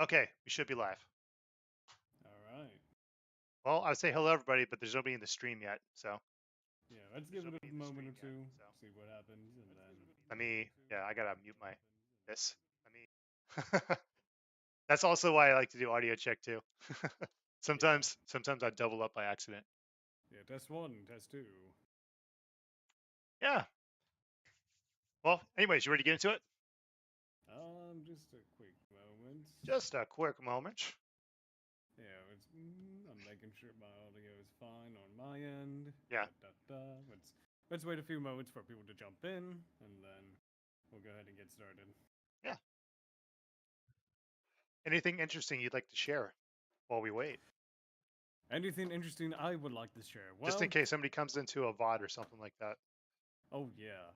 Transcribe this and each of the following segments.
Okay, we should be live. All right. Well, I would say hello everybody, but there's nobody in the stream yet. So Yeah, let's give it a moment or two, see what happens, and then. yeah, I gotta mute my this. That's also why I like to do audio check too. sometimes I double up by accident. Yeah, test one, test two. Yeah. Well, anyways, you ready to get into it? Just a quick moment. Just a quick moment. Yeah, I'm making sure my audio is fine on my end. Yeah. Let's wait a few moments for people to jump in, and then we'll go ahead and get started. Yeah. Anything interesting you'd like to share while we wait? Anything interesting I would like to share? Well, Just in case somebody comes into a VOD or something like that. Oh yeah.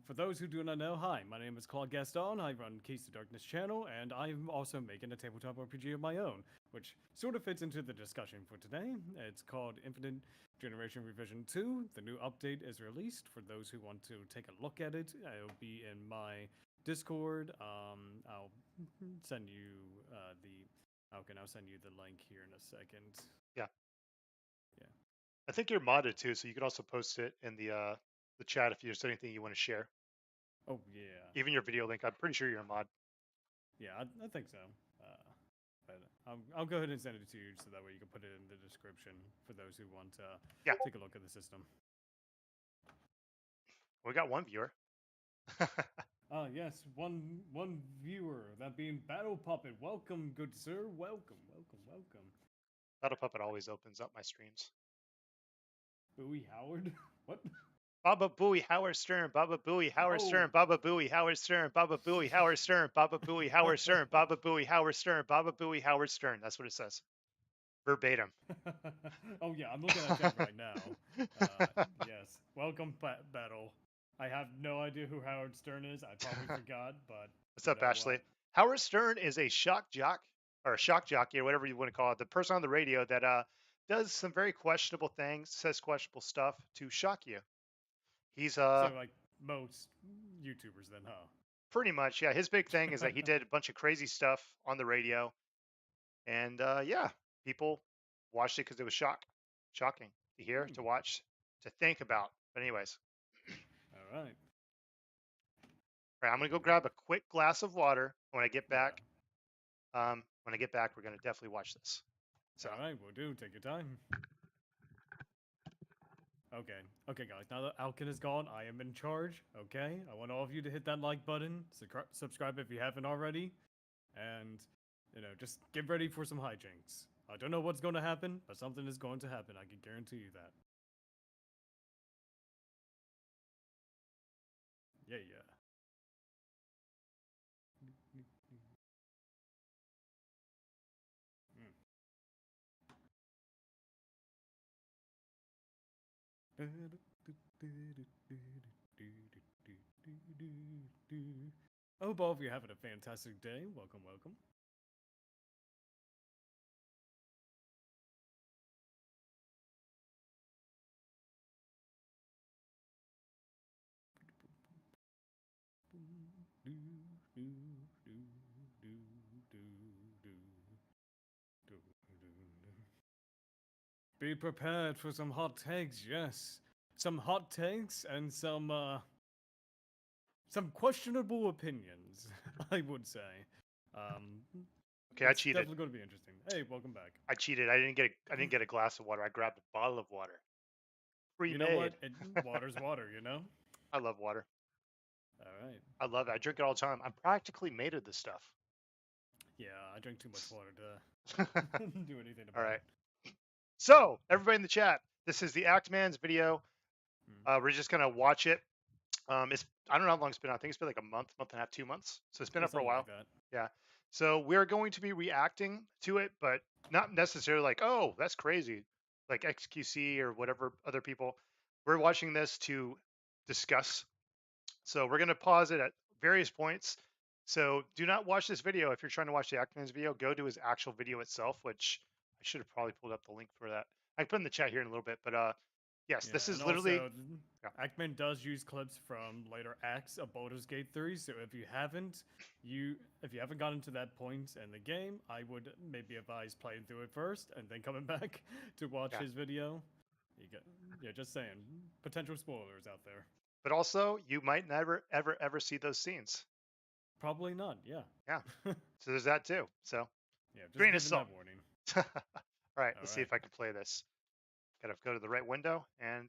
For those who do not know, hi, my name is Claude Gaston. I run KeyToDarkness channel, and I'm also making a tabletop RPG of my own, which sort of fits into the discussion for today. It's called Infinite Generation Revision 2. The new update is released for those who want to take a look at it. It'll be in my Discord. I'll send you I'll send you the link here in a second. Yeah. Yeah. I think you're modded too, so you could also post it in the chat if there's anything you want to share. Oh yeah. Even your video link, I'm pretty sure you're a mod. Yeah, I think so. But I'll go ahead and send it to you so that way you can put it in the description for those who want to take a look at the system. We got one viewer. Yes, one viewer, that being Battle Puppet. Welcome, good sir. Welcome. Battle Puppet always opens up my streams. Bowie Howard? What? Baba Booey Howard Stern, Baba Booey Howard Stern, Oh. Baba Booey Howard Stern, Baba Booey Howard Stern, Baba Booey Howard Stern, Baba Booey Howard Stern, Baba Booey Howard Stern. That's what it says. Verbatim. Oh yeah, I'm looking at chat right now. Yes. Welcome, Battle. I have no idea who Howard Stern is. I probably forgot, but What's up, Ashley? Howard Stern is a shock jock or a shock jockey or whatever you want to call it. The person on the radio that does some very questionable things, says questionable stuff to shock you. He's so like most YouTubers then, huh? Pretty much, yeah. His big thing is that he did a bunch of crazy stuff on the radio, and yeah, people watched it because it was shocking to hear, to watch, to think about. But anyways, all right. All right, I'm gonna go grab a quick glass of water. When I get back, we're gonna definitely watch this. So. All right, we'll do. Take your time. Okay, guys. Now that Alkin is gone, I am in charge. Okay, I want all of you to hit that like button, subscribe if you haven't already, and just get ready for some hijinks. I don't know what's going to happen, but something is going to happen. I can guarantee you that. Yeah. I hope all of you are having a fantastic day. Welcome. Be prepared for some hot takes, yes. Some hot takes and some questionable opinions, I would say. Okay, I cheated. Definitely going to be interesting. Hey, welcome back. I cheated. I didn't get a glass of water. I grabbed a bottle of water. Pre-made. You know what? Water's water. You know. I love water. All right. I love it. I drink it all the time. I'm practically made of this stuff. Yeah, I drink too much water to do anything about it. All right. So, everybody in the chat, this is the Actman's video. We're just gonna watch it. I don't know how long it's been. I think it's been like a month and a half, 2 months. So it's been up for a while. Like yeah. So we're going to be reacting to it, but not necessarily like, oh, that's crazy, like XQC or whatever other people. We're watching this to discuss. So we're gonna pause it at various points. So do not watch this video if you're trying to watch the Actman's video. Go to his actual video itself, which I should have probably pulled up the link for that. I can put in the chat here in a little bit, but Yes, Yeah, this and is literally. also Yeah, Ackman does use clips from later acts of Baldur's Gate 3, so if you haven't gotten to that point in the game, I would maybe advise playing through it first and then coming back to watch yeah. his video. You get, yeah, just saying, potential spoilers out there. But also, you might never, ever, ever see those scenes. Probably not. Yeah. Yeah. So there's that too. So Yeah, just grain of giving salt. that warning. All right, All let's see right. if I can play this. Gotta go to the right window and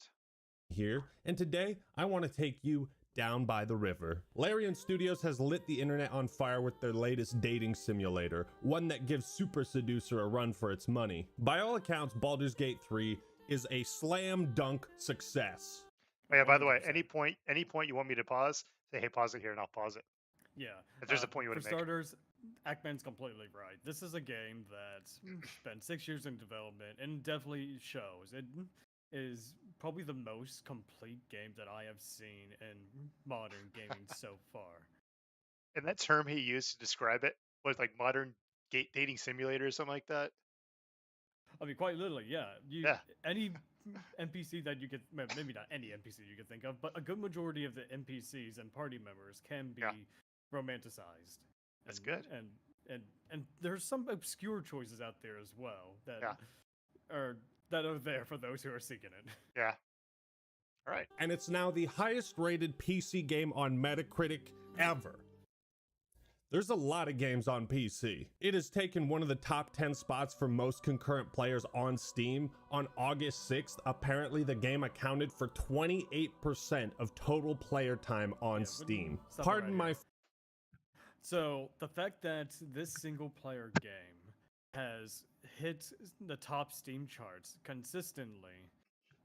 Here, and today I want to take you down by the river. Larian Studios has lit the internet on fire with their latest dating simulator, one that gives Super Seducer a run for its money. By all accounts, Baldur's Gate 3 is a slam dunk success. oh yeah, by the way, 100%. any point you want me to pause, say hey, pause it here and I'll pause it. Yeah. If there's a point you For want to make. starters, Ackman's completely right. This is a game that spent 6 years in development and definitely shows. It is probably the most complete game that I have seen in modern gaming so far. And that term he used to describe it was like modern dating simulator or something like that. I mean, quite literally, yeah. Yeah, Any NPC that you could, maybe not any NPC you could think of, but a good majority of the NPCs and party members can be yeah, romanticized. that's And good. and there's some obscure choices out there as well Yeah, are that are there for those who are seeking it. yeah. All right. And it's now the highest rated PC game on Metacritic ever. There's a lot of games on PC. It has taken one of the top 10 spots for most concurrent players on Steam. On August 6th, apparently the game accounted for 28% of total player time on Steam. Pardon my... So the fact that this single player game has hit the top Steam charts consistently,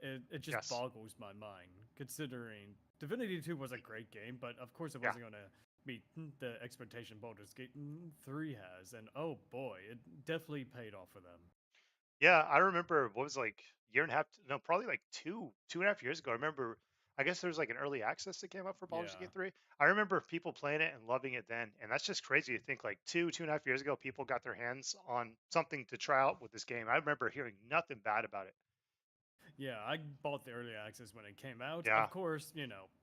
it just Yes. boggles my mind, considering Divinity 2 was a great game, but of course it Yeah. wasn't going to meet the expectation Baldur's Gate 3 has, and oh boy, it definitely paid off for them. Yeah, I remember what was like year and a half, no, probably like two and a half years ago. I remember, I guess there was like an early access that came up for Baldur's Yeah. Gate 3. I remember people playing it and loving it then. And that's just crazy to think like two and a half years ago, people got their hands on something to try out with this game. I remember hearing nothing bad about it. Yeah, I bought the early access when it came out. Yeah. Of course,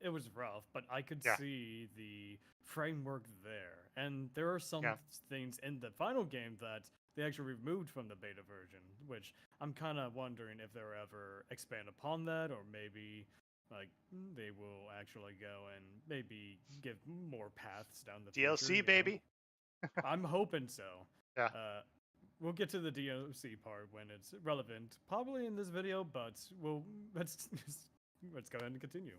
it was rough, but I could Yeah. see the framework there. And there are some Yeah. things in the final game that they actually removed from the beta version, which I'm kind of wondering if they'll ever expand upon that, or maybe like they will actually go and maybe give more paths down the DLC, future, baby. I'm hoping so. Yeah. We'll get to the DLC part when it's relevant, probably in this video, but let's go ahead and continue.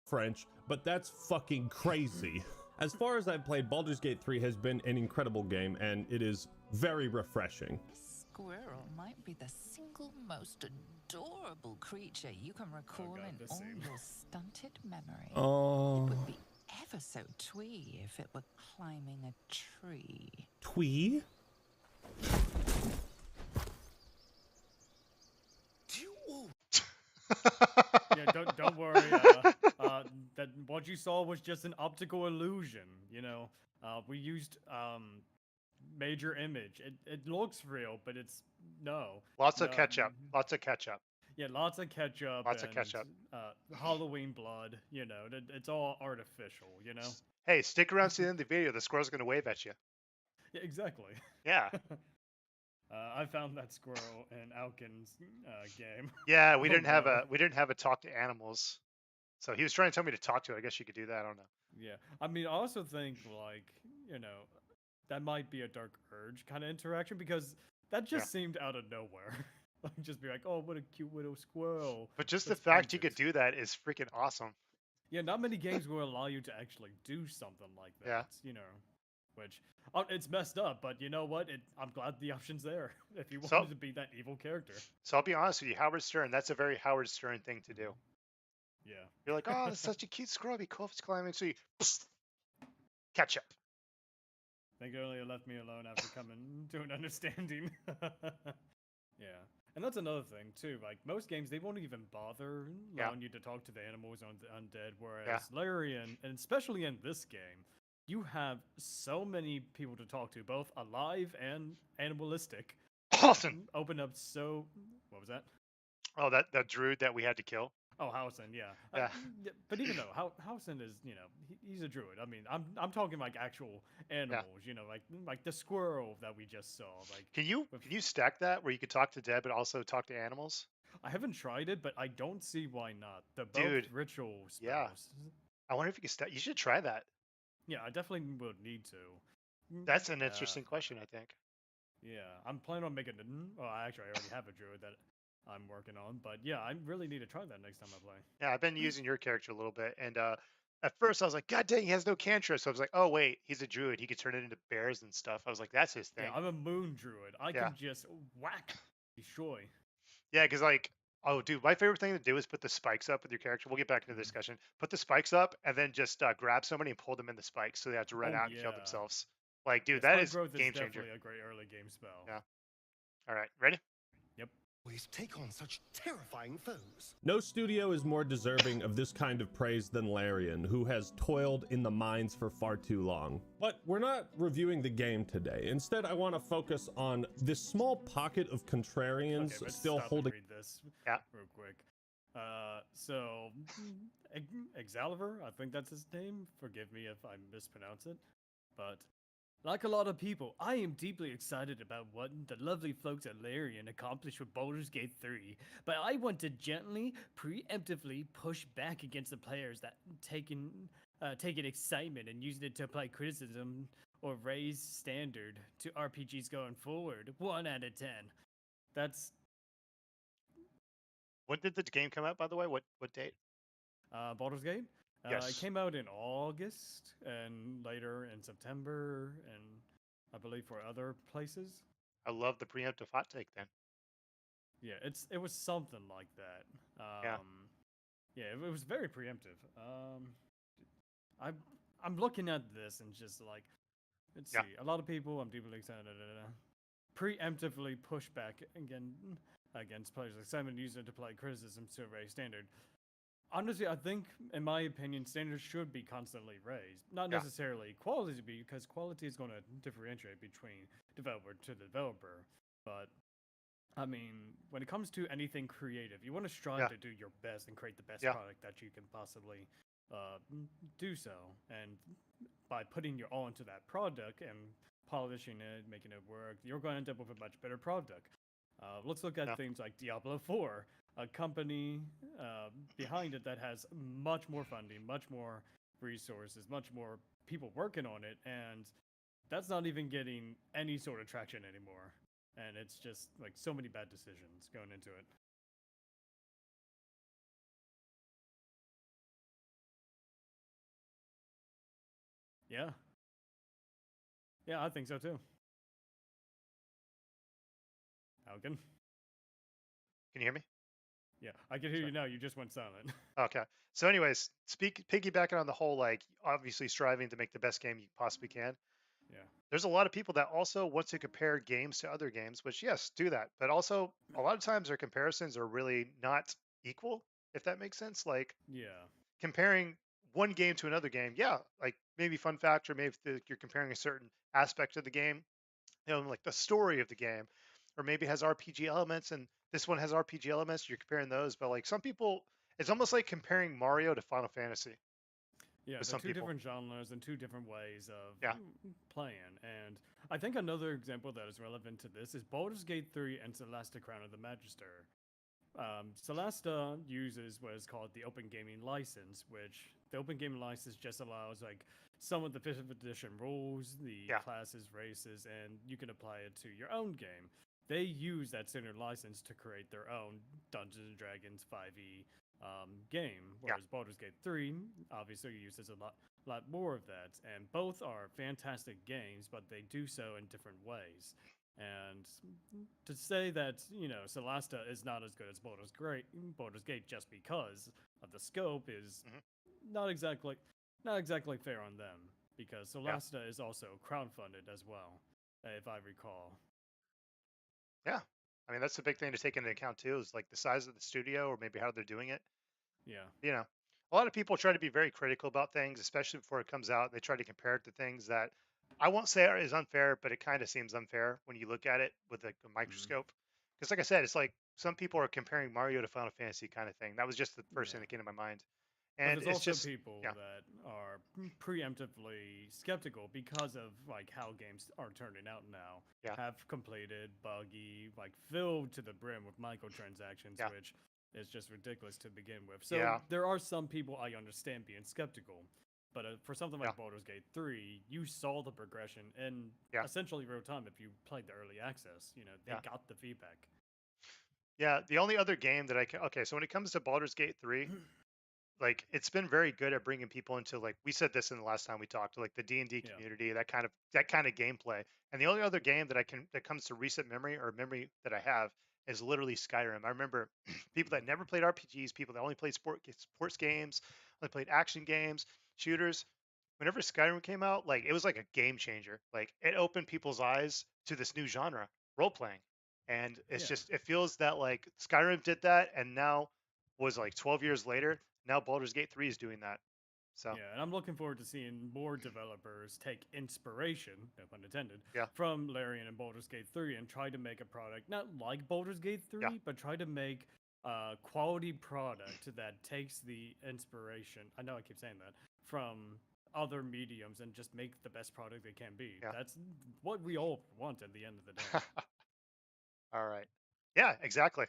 French, but that's fucking crazy. As far as I've played, Baldur's Gate 3 has been an incredible game, and it is very refreshing. Squirrel might be the single most adorable creature you can recall God, in this all scene. your stunted memory. Oh, It would be ever so twee if it were climbing a tree. twee? Yeah, don't worry. That what you saw was just an optical illusion. We used major image. It looks real, but it's no. Lots of No, ketchup. Lots of ketchup. Yeah, lots of ketchup. Lots of and, ketchup. Halloween blood. It's all artificial. Hey, stick around to the end of the video. The squirrel's going to wave at you. Yeah, exactly. Yeah. I found that squirrel in Alkin's game. Yeah, we Oh, didn't have no. a talk to animals. So he was trying to tell me to talk to it. I guess you could do that. I don't know. Yeah, I mean, I also think that might be a Dark Urge kind of interaction, because that just seemed out of nowhere. Like, just be like, oh, what a cute little squirrel. But just Let's the fact paint you it." could do that is freaking awesome. Yeah, not many games will allow you to actually do something like Yeah. that. Which it's messed up, but you know what? I'm glad the option's there if you So- wanted to be that evil character. So I'll be honest with you, Howard Stern, that's a very Howard Stern thing to do. Yeah. You're like, oh, it's such a cute squirrel. It'd be cool if it's climbing. So you ketchup. Thank you only left me alone after coming to an understanding. Yeah. And that's another thing, too. Like, most games, they won't even bother allowing you to talk to the animals on the undead, whereas Larian, and especially in this game, you have so many people to talk to, both alive and animalistic. Awesome. Open up so... What was that? Oh, that druid that we had to kill. Oh, Howson, yeah. Yeah. But even though Howson is, he's a druid. I mean, I'm talking like actual Yeah. animals, like the squirrel that we just saw. Like, Can you stack that where you could talk to dead but also talk to animals? I haven't tried it, but I don't see why not. They're both Dude, ritual yeah. spells. I wonder if you could stack. You should try that. Yeah, I definitely would need to. That's an Uh, interesting question, I think. yeah, I'm planning on making it. Well, actually, I already have a druid that I'm working on, but yeah, I really need to try that next time I play. Yeah, I've been using your character a little bit, and at first I was like, God dang, he has no cantrip. So I was like, oh wait, he's a druid. He could turn it into bears and stuff. I was like, that's his Yeah, thing. I'm a moon druid. I Yeah, can just whack, destroy. yeah, because like, oh dude, my favorite thing to do is put the spikes up with your character. We'll get back into the discussion. Put the spikes up, and then just grab somebody and pull them in the spikes, so they have to run Oh out and kill yeah. themselves. Like, Yeah, dude, that spike is growth is game changer. definitely a great early game spell. Yeah. All right, ready? Yep. Always take on such terrifying foes. No studio is more deserving of this kind of praise than Larian, who has toiled in the mines for far too long. But we're not reviewing the game today. Instead, I want to focus on this small pocket of contrarians Okay, let's still stop and holding. read this Yeah. real quick. So Excalibur, I think that's his name. Forgive me if I mispronounce it, but like a lot of people, I am deeply excited about what the lovely folks at Larian accomplished with Baldur's Gate 3, but I want to gently, preemptively push back against the players that taking excitement and using it to apply criticism or raise standard to RPGs going forward. 1 out of 10. That's When did the game come out, by the way? What date? Baldur's Gate. It Yes. came out in August and later in September, and I believe for other places. I love the preemptive hot take then. Yeah, it was something like that. Yeah. Yeah, it was very preemptive. I'm looking at this and just like, let's Yeah. see. A lot of people, I'm deeply excited. Preemptively push back against players like Simon using it to play criticism to raise standard. Honestly, I think, in my opinion, standards should be constantly raised. Not Yeah. necessarily quality, because quality is going to differentiate between developer to developer. But I mean, when it comes to anything creative, you want to strive Yeah. to do your best and create the best Yeah. product that you can possibly do so. And by putting your all into that product and polishing it, making it work, you're going to end up with a much better product. Let's look at Yeah. things like Diablo 4, a company behind it that has much more funding, much more resources, much more people working on it, and that's not even getting any sort of traction anymore. And it's just like so many bad decisions going into it. Yeah. Yeah, I think so too. Algan? Can you hear me? Yeah, I can hear you now. You just went silent. Okay. So, anyways, piggybacking on the whole, like, obviously striving to make the best game you possibly can. Yeah. There's a lot of people that also want to compare games to other games, which, yes, do that. But also, a lot of times their comparisons are really not equal, if that makes sense. Like, Yeah. comparing one game to another game, yeah, like maybe fun factor, maybe you're comparing a certain aspect of the game, like the story of the game, or maybe it has RPG elements and this one has RPG elements, you're comparing those. But like some people, it's almost like comparing Mario to Final Fantasy Yeah, with they're some two people. different genres and two different ways of Yeah. playing. And I think another example that is relevant to this is Baldur's Gate 3 and Celeste Crown of the Magister. Celeste uses what is called the Open Gaming License, which the Open Gaming License just allows like some of the 5th edition rules, the Yeah. classes, races, and you can apply it to your own game. They use that standard license to create their own Dungeons and Dragons 5e game, whereas Baldur's Gate 3 obviously uses a lot more of that. And both are fantastic games, but they do so in different ways. And to say that, Celeste is not as good as Baldur's Gate just because of the scope is not exactly fair on them, because Celeste is also crowdfunded as well, if I recall. Yeah. I mean, that's the big thing to take into account too, is like the size of the studio or maybe how they're doing it. Yeah. A lot of people try to be very critical about things, especially before it comes out. They try to compare it to things that I won't say is unfair, but it kind of seems unfair when you look at it with a microscope. Because, like I said, it's like some people are comparing Mario to Final Fantasy kind of thing. That was just the first thing Yeah. that came to my mind. But And there's it's also just, people yeah, that are preemptively skeptical because of like how games are turning out now. yeah, Have completed, buggy, like filled to the brim with microtransactions, yeah, which is just ridiculous to begin with. So yeah, there are some people I understand being skeptical. But for something yeah, like Baldur's Gate 3, you saw the progression in yeah, essentially real time if you played the early access. They yeah. got the feedback. Yeah, the only other game that I can, okay, so when it comes to Baldur's Gate 3, like it's been very good at bringing people into, like we said this in the last time we talked, like the D&D Yeah. community, that kind of gameplay. And the only other game that comes to recent memory or memory that I have is literally Skyrim. I remember people that never played RPGs, people that only played sports games, only played action games, shooters. Whenever Skyrim came out, like it was like a game changer. Like it opened people's eyes to this new genre, role playing. And it's Yeah. just, it feels that like Skyrim did that, and now was like 12 years later, now Baldur's Gate 3 is doing that. So, Yeah, and I'm looking forward to seeing more developers take inspiration, no pun intended, yeah, from Larian and Baldur's Gate 3 and try to make a product not like Baldur's Gate yeah, 3, but try to make a quality product that takes the inspiration, I know I keep saying that, from other mediums and just make the best product they can be. yeah. That's what we all want at the end of the day. All right. Yeah, exactly.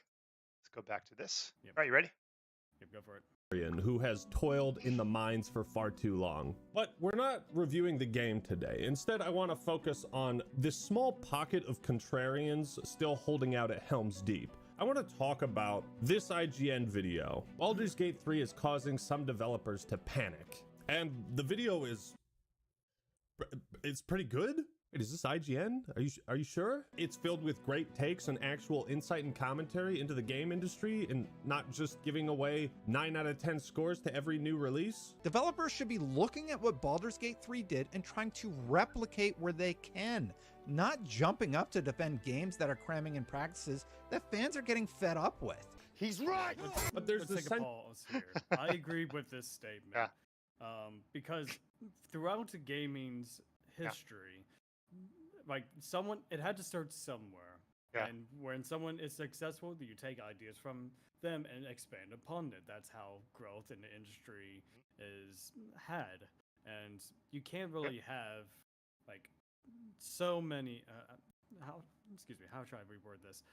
Let's go back to this. Yep. All right, you ready? Yep, go for it. Who has toiled in the mines for far too long. But we're not reviewing the game today. Instead, I want to focus on this small pocket of contrarians still holding out at Helm's Deep. I want to talk about this IGN video. Baldur's Gate 3 is causing some developers to panic. And the video it's pretty good. Wait, is this IGN? Are you sure? It's filled with great takes and actual insight and commentary into the game industry and not just giving away 9 out of 10 scores to every new release. Developers should be looking at what Baldur's Gate 3 did and trying to replicate where they can, not jumping up to defend games that are cramming in practices that fans are getting fed up with. He's right! But there's Let's this take a pause here. I agree with this statement. Yeah. Because throughout gaming's history, like it had to start somewhere. Yeah. And when someone is successful, you take ideas from them and expand upon it. That's how growth in the industry is had. And you can't really have like so many. How should I reword this?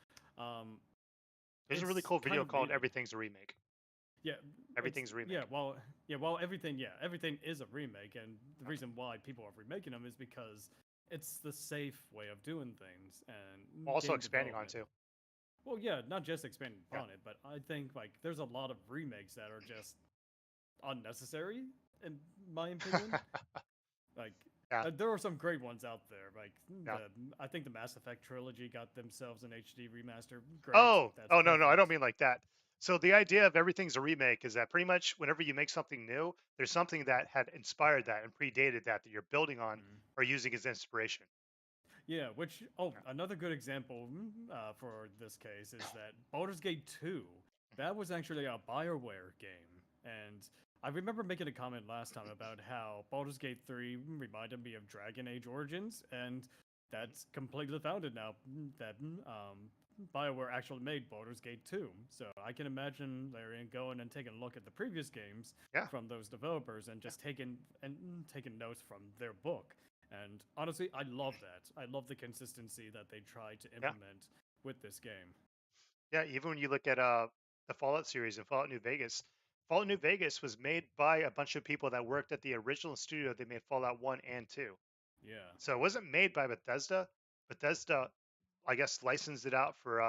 There's a really it's cool kind video of called weird. Everything's a Remake. Yeah, Everything's a remake. everything is a remake, and the reason why people are remaking them is because it's the safe way of doing things, and Also game expanding on development. too. Well, yeah, not just expanding Yeah. upon it, but I think like there's a lot of remakes that are just unnecessary, in my opinion. Like, Yeah. there are some great ones out there. Like, Yeah. I think the Mass Effect trilogy got themselves an HD remaster. Great. Oh, That's no, I perfect. don't mean like that. So the idea of everything's a remake is that pretty much whenever you make something new, there's something that had inspired that and predated that you're building on Mhm. or using as inspiration. Yeah, another good example for this case is that Baldur's Gate 2, that was actually a BioWare game. And I remember making a comment last time about how Baldur's Gate 3 reminded me of Dragon Age Origins, and that's completely founded now that BioWare actually made Baldur's Gate 2. So I can imagine Larian going and taking a look at the previous games Yeah. from those developers and just taking notes from their book. And honestly, I love that. I love the consistency that they try to implement with this game. Yeah, even when you look at the Fallout series and Fallout New Vegas was made by a bunch of people that worked at the original studio that made Fallout 1 and 2. Yeah. So it wasn't made by Bethesda. Bethesda, I guess, licensed it out for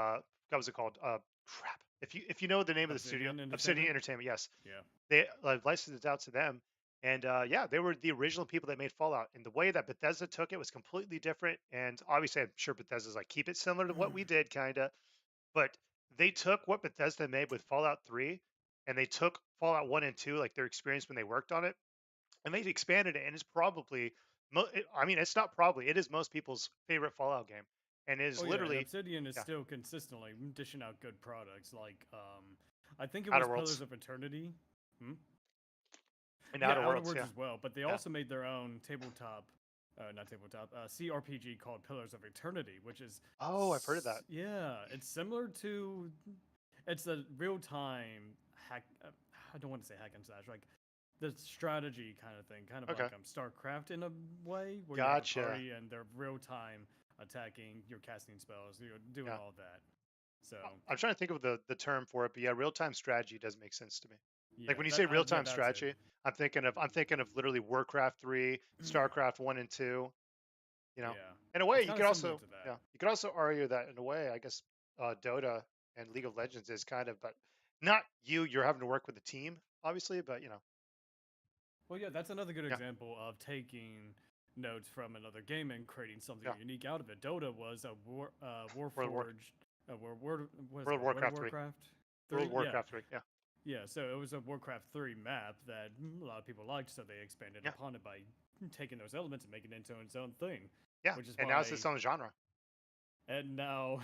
what was it called? Crap. If you know the name of the studio, Obsidian Entertainment, yes. Yeah. They licensed it out to them. And yeah, they were the original people that made Fallout. And the way that Bethesda took it was completely different. And obviously, I'm sure Bethesda's like, keep it similar to what we did, kind of. But they took what Bethesda made with Fallout 3 and they took Fallout 1 and 2, like their experience when they worked on it, and they expanded it. And it's probably, I mean, it's not probably, it is most people's favorite Fallout game. And it is and literally Obsidian is yeah. still consistently dishing out good products. Like, I think it Outer was Worlds. Pillars of Eternity. And Outer Worlds, yeah. as well. But they Yeah. also made their own tabletop not tabletop, CRPG called Pillars of Eternity, which is Oh, I've heard of that. Yeah, it's similar to, it's a real time hack. I don't want to say hack and slash, like the strategy kind of thing, kind of Okay. like StarCraft in a way, where Gotcha. you have a party and they're real time attacking. You're casting spells. You're doing Yeah. all that. So I'm trying to think of the term for it, but yeah, real time strategy does make sense to me. yeah, Like when you say yeah, real time that's strategy, it. I'm thinking of literally Warcraft 3, StarCraft 1 and 2. You know, Yeah, in a way, it's you kinda could similar also to that. yeah, you could also argue that in a way, I guess Dota and League of Legends is kind of, but not you. You're having to work with a team, obviously, but you know, Well, yeah, that's another good Yeah. example of taking notes from another game and creating something Yeah. unique out of it. Dota was a Warcraft Warforged, World Warcraft 3, World Yeah, Warcraft 3. Yeah, yeah. So it was a Warcraft 3 map that a lot of people liked, so they expanded Yeah. upon it by taking those elements and making it into its own thing. yeah, Which is and now it's its why- own genre. And now,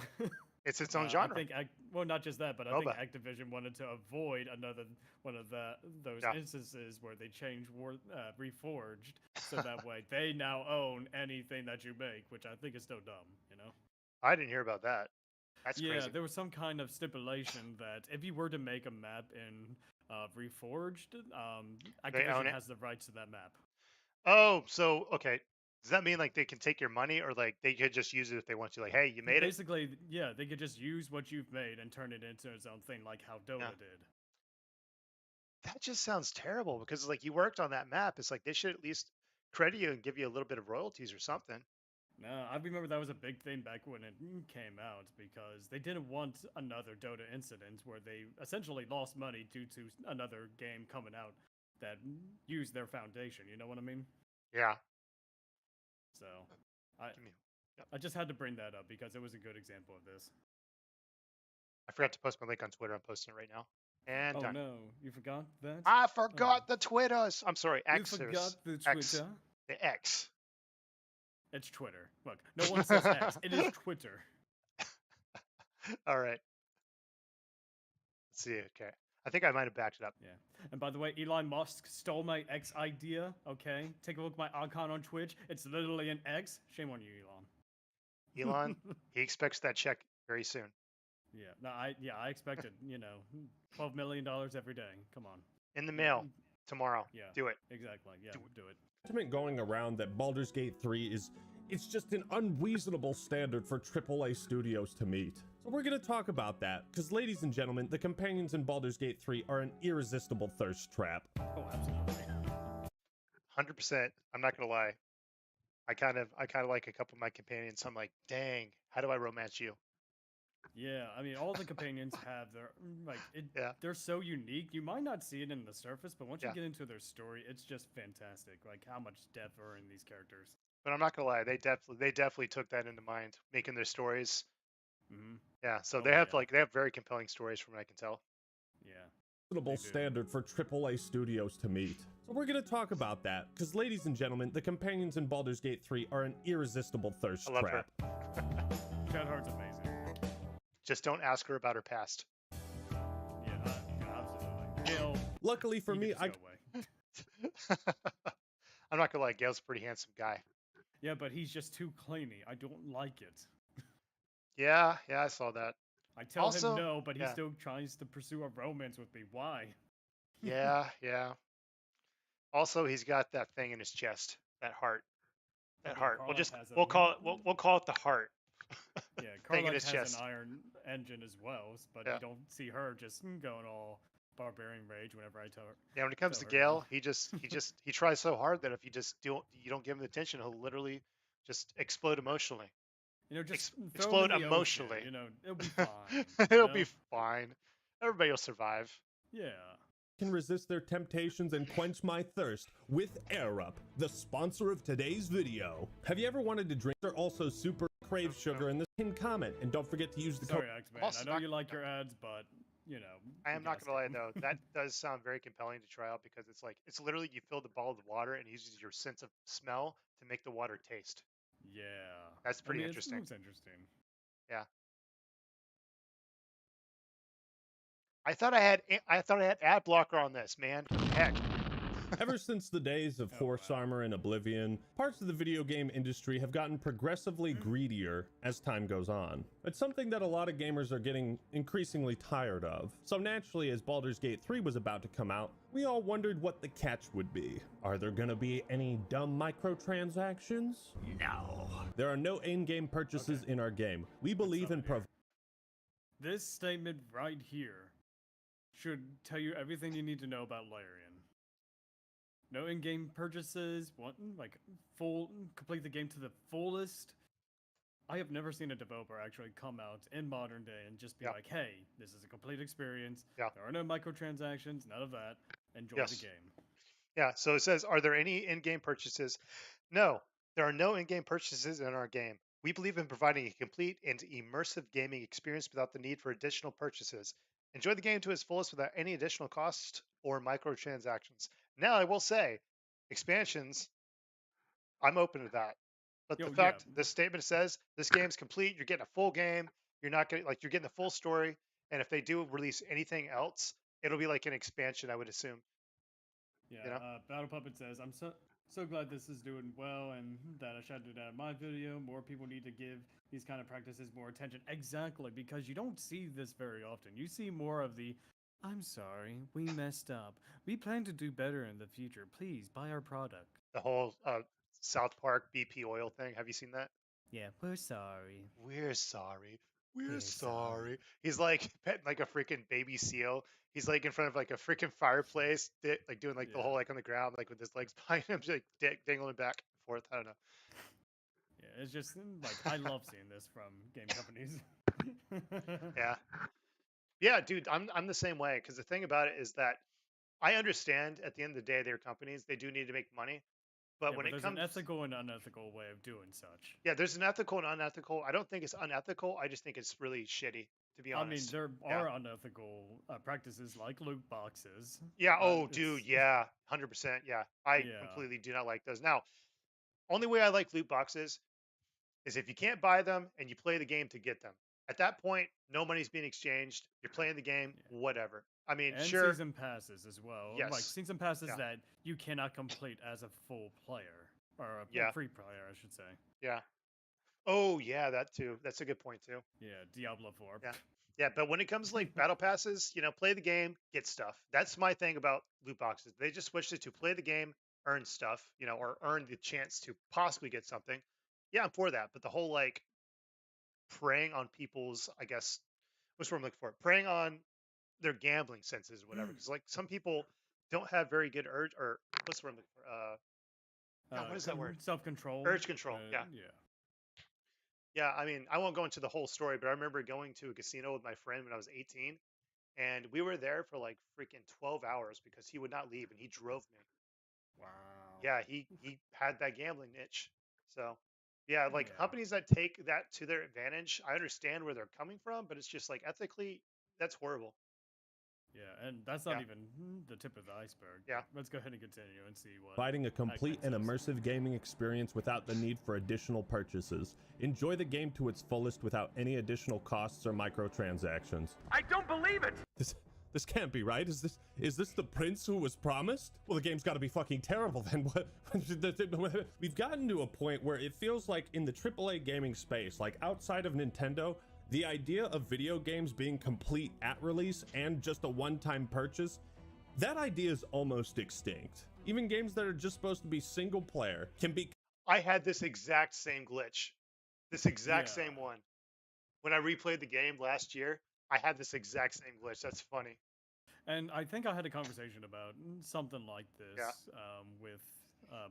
It's its own I genre. think, well, not just that, but I think MOBA. Activision wanted to avoid another one of those Yeah. instances where they change Reforged, so that way they now own anything that you make, which I think is so dumb, you know? I didn't hear about that. That's Yeah, crazy. there was some kind of stipulation that if you were to make a map in Reforged, own Activision it? has the rights to that map. Oh, so okay. Does that mean like they can take your money, or like they could just use it if they want to? Like, hey, you made it. Basically, yeah, they could just use what you've made and turn it into its own thing, like how Dota Yeah. did. That just sounds terrible because like you worked on that map. It's like they should at least credit you and give you a little bit of royalties or something. No, I remember that was a big thing back when it came out because they didn't want another Dota incident where they essentially lost money due to another game coming out that used their foundation. You know what I mean? Yeah. So, I Give me- yep. I just had to bring that up because it was a good example of this. I forgot to post my link on Twitter. I'm posting it right now. And Oh done. no, you forgot that? I forgot the Twitters. I'm sorry, You X's. forgot the X. Twitter? The X. It's Twitter. Look, no one says X. It is Twitter. All right. Let's see. Okay. I think I might have backed it up. Yeah. And by the way, Elon Musk stole my X idea. Okay, take a look at my icon on Twitch. It's literally an X. Shame on you, Elon. Elon, he expects that check very soon. Yeah. No, I expected, $12 million every day. Come on. In the mail tomorrow. Yeah. Do it. Exactly. Yeah. Do it. Sentiment going around that Baldur's Gate 3 it's just an unreasonable standard for AAA studios to meet. So we're gonna talk about that, because ladies and gentlemen, the companions in Baldur's Gate 3 are an irresistible thirst trap. Oh, absolutely. 100%. I'm not gonna lie. I kind of like a couple of my companions. I'm like, dang, how do I romance you? Yeah, I mean, all the companions have their Yeah. They're so unique. You might not see it in the surface, but once you Yeah. get into their story, it's just fantastic. Like how much depth are in these characters. But I'm not gonna lie, they definitely took that into mind, making their stories. Mm-hmm. Yeah. So Oh, they have yeah. they have very compelling stories from what I can tell. Yeah. Reasonable They do. standard for AAA studios to meet. So we're gonna talk about that, because ladies and gentlemen, the companions in Baldur's Gate 3 are an irresistible thirst I love trap. Chad Hart's amazing. Just don't ask her about her past. Yeah, absolutely. Gil, Luckily for you me, can just go away. I'm not gonna lie, Gail's a pretty handsome guy. Yeah, but he's just too cleany. I don't like it. Yeah, I saw that. I tell Also- him no, but he yeah. still tries to pursue a romance with me. Why? Yeah. Also, he's got that thing in his chest, that heart. That Okay, heart. Karlach has a- We'll call it the heart. Yeah, Thing in Karlach his has chest. an iron engine as well, but Yeah. you don't see her just going all barbarian rage whenever I tell her. Yeah, when it comes to Tell her Gale, no. he tries so hard that if you don't give him the attention, he'll literally just explode emotionally. Just throw him explode in the ocean, emotionally. it'll be fine. It'll you be know? fine. Everybody will survive. Yeah. Can resist their temptations and quench my thirst with Air Up, the sponsor of today's video. Have you ever wanted to drink? They're also super crave sugar in the pin comment, and don't forget to use the Sorry, code. X-Man. also I know not- you like your ads, but I you am not gotta gonna lie skip 'em. though, that does sound very compelling to try out because it's literally you fill the ball with water and it uses your sense of smell to make the water taste. Yeah. That's pretty I mean, interesting. It's interesting. I thought I had ad blocker on this, man. Heck. Ever since the days of horse wow. armor and Oblivion, parts of the video game industry have gotten progressively greedier as time goes on. It's something that a lot of gamers are getting increasingly tired of. So naturally, as Baldur's Gate 3 was about to come out, we all wondered what the catch would be. Are there gonna be any dumb microtransactions? No. There are no in-game purchases in our game. We believe in This statement right here should tell you everything you need to know about Larian. No in-game purchases, complete the game to the fullest. I have never seen a developer actually come out in modern day and just be like, hey, this is a complete experience. Yeah. There are no microtransactions, none of that. Enjoy Yes. the game. Yeah, so it says, are there any in-game purchases? No, there are no in-game purchases in our game. We believe in providing a complete and immersive gaming experience without the need for additional purchases. Enjoy the game to its fullest without any additional cost or microtransactions. Now, I will say, expansions, I'm open to that. But the fact this statement says this game's complete, you're getting a full game, you're not getting you're getting the full story, and if they do release anything else, it'll be like an expansion, I would assume. Yeah, You know? Battle Puppet says, I'm so glad this is doing well and that I shouted it out in my video. More people need to give these kind of practices more attention. Exactly, because you don't see this very often. You see more of the, I'm sorry, we messed up. We plan to do better in the future. Please buy our product. The whole South Park BP oil thing. Have you seen that? Yeah, we're sorry. We're sorry. We're We're sorry. sorry. He's like petting like a freaking baby seal. He's like in front of like a freaking fireplace, like doing like the whole like on the ground, like with his legs behind him, just, like dangling back and forth. I don't know. Yeah, it's just like I love seeing this from game companies. Yeah, yeah, dude. I'm the same way because the thing about it is that I understand at the end of the day they're companies. They do need to make money, but when it there's comes, an ethical and unethical way of doing such. yeah, there's an ethical and unethical. I don't think it's unethical. I just think it's really shitty, to be honest. I mean, there are unethical practices like loot boxes. Yeah. Oh, dude. Yeah. 100%. Yeah. I Yeah. completely do not like those. Now, only way I like loot boxes is if you can't buy them and you play the game to get them. At that point, no money's being exchanged. You're playing the game, whatever. I mean, and sure. season passes as well. Yes. Like season passes that you cannot complete as a full player or a free player, I should say. Yeah. Oh, yeah, that too. That's a good point too. Yeah, Diablo 4. Yeah. Yeah, but when it comes to like battle passes, play the game, get stuff. That's my thing about loot boxes. They just switched it to play the game, earn stuff, or earn the chance to possibly get something. Yeah, I'm for that. But the whole like preying on people's, I guess, what's the word I'm looking for? Preying on their gambling senses or whatever. Because like some people don't have very good urge, or what's the word I'm looking for? What is that word? Self-control. Urge control. Yeah. Yeah. Yeah, I mean, I won't go into the whole story, but I remember going to a casino with my friend when I was 18, and we were there for like freaking 12 hours because he would not leave, and he drove me. Wow. Yeah, he had that gambling niche. So, yeah, like Yeah. companies that take that to their advantage, I understand where they're coming from, but it's just like ethically, that's horrible. Yeah, and that's not even the tip of the iceberg. Yeah. Let's go ahead and continue and see what. Providing a complete and immersive gaming experience without the need for additional purchases. Enjoy the game to its fullest without any additional costs or microtransactions. I don't believe it! This can't be right. Is this the prince who was promised? Well, the game's got to be fucking terrible then. What? We've gotten to a point where it feels like in the AAA gaming space, like outside of Nintendo, the idea of video games being complete at release and just a one-time purchase, that idea is almost extinct. Even games that are just supposed to be single player can be. I had this exact same glitch, this exact same one. When I replayed the game last year, I had this exact same glitch. That's funny. And I think I had a conversation about something like this with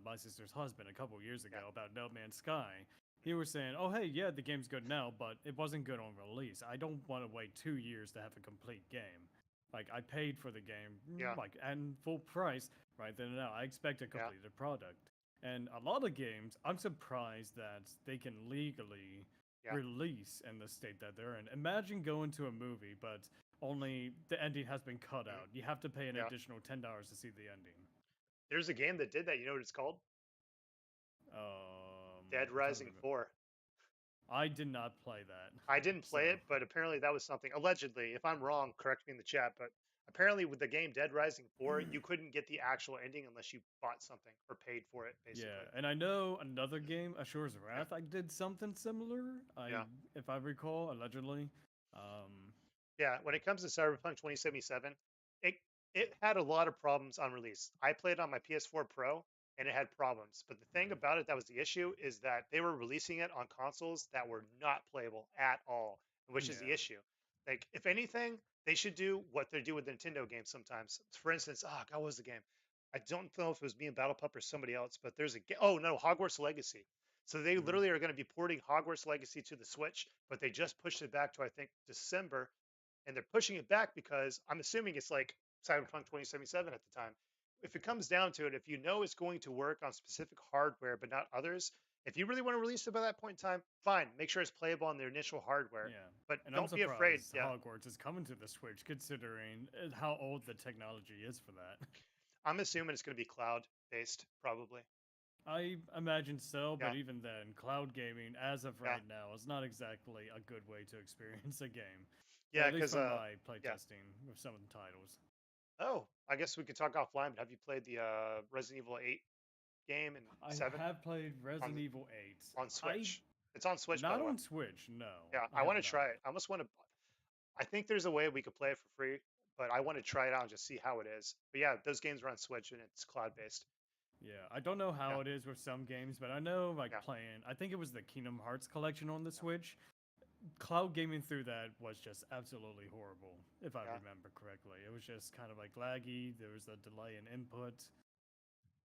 my sister's husband a couple years ago about No Man's Sky. He was saying, oh, hey, yeah, the game's good now, but it wasn't good on release. I don't want to wait 2 years to have a complete game. Like, I paid for the game, like, and full price right then and now. I expect a completed product. And a lot of games, I'm surprised that they can legally release in the state that they're in. Imagine going to a movie, but only the ending has been cut out. You have to pay an additional $10 to see the ending. There's a game that did that. You know what it's called? Dead Rising 4. I did not play that. I didn't play it, but apparently that was something. Allegedly, if I'm wrong, correct me in the chat. But Apparently, with the game Dead Rising 4, you couldn't get the actual ending unless you bought something or paid for it, basically. Yeah, and I know another game, Assure's Wrath, I did something similar. Yeah. If I recall, allegedly. Um, Yeah, when it comes to Cyberpunk 2077, it it had a lot of problems on release. I played on my PS4 Pro and it had problems. But the thing about it that was the issue is that they were releasing it on consoles that were not playable at all, which is the Yeah. issue. Like, if anything, they should do what they do with Nintendo games sometimes. For instance, God, what was the game? I don't know if it was me and Battle Pup or somebody else, but there's a game. Oh no, Hogwarts Legacy. So they Mhm. literally are going to be porting Hogwarts Legacy to the Switch, but they just pushed it back to I think December, and they're pushing it back because I'm assuming it's like Cyberpunk 2077 at the time. If it comes down to it, if you know it's going to work on specific hardware but not others, if you really want to release it by that point in time, fine. Make sure it's playable on their initial hardware. Yeah. But And I'm don't be afraid. surprised Yeah, Hogwarts is coming to the Switch, considering how old the technology is for that. I'm assuming it's going to be cloud based, probably. I imagine so, but Yeah. even then, cloud gaming, as of Yeah. right now, is not exactly a good way to experience a game. Yeah, At least because from my playtesting with some of the titles. oh, I guess we could talk offline. But have you played the Resident Evil 8 game and I 7 have played Resident Evil 8. on Switch? It's on Switch, by Not the way. on Switch, no. Yeah, I have want to not. try it. I almost want to. I think there's a way we could play it for free, but I want to try it out and just see how it is. But yeah, those games are on Switch and it's cloud based. Yeah, I don't know how Yeah. it is with some games, but I know like Yeah. playing. I think it was the Kingdom Hearts collection on the Switch. Cloud gaming through that was just absolutely horrible, if I Yeah. remember correctly. It was just kind of like laggy. There was a delay in input.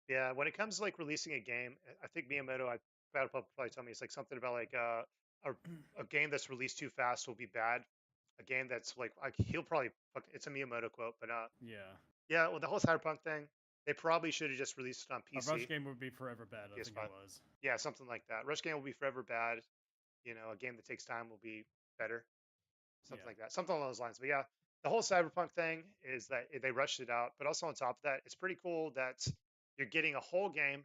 Yeah, when it comes to like releasing a game, I think Miyamoto, Battle Pub probably told me it's like something about like a game that's released too fast will be bad. A game that's like he'll probably it's a Miyamoto quote, but Yeah, yeah, well the whole Cyberpunk thing, they probably should have just released it on a PC. rush game would be forever bad. I think PS5. it was. Yeah, something like that. Rush game will be forever bad. You know, a game that takes time will be better. Something Yeah. like that. Something along those lines. But yeah, the whole Cyberpunk thing is that they rushed it out. But also on top of that, it's pretty cool that you're getting a whole game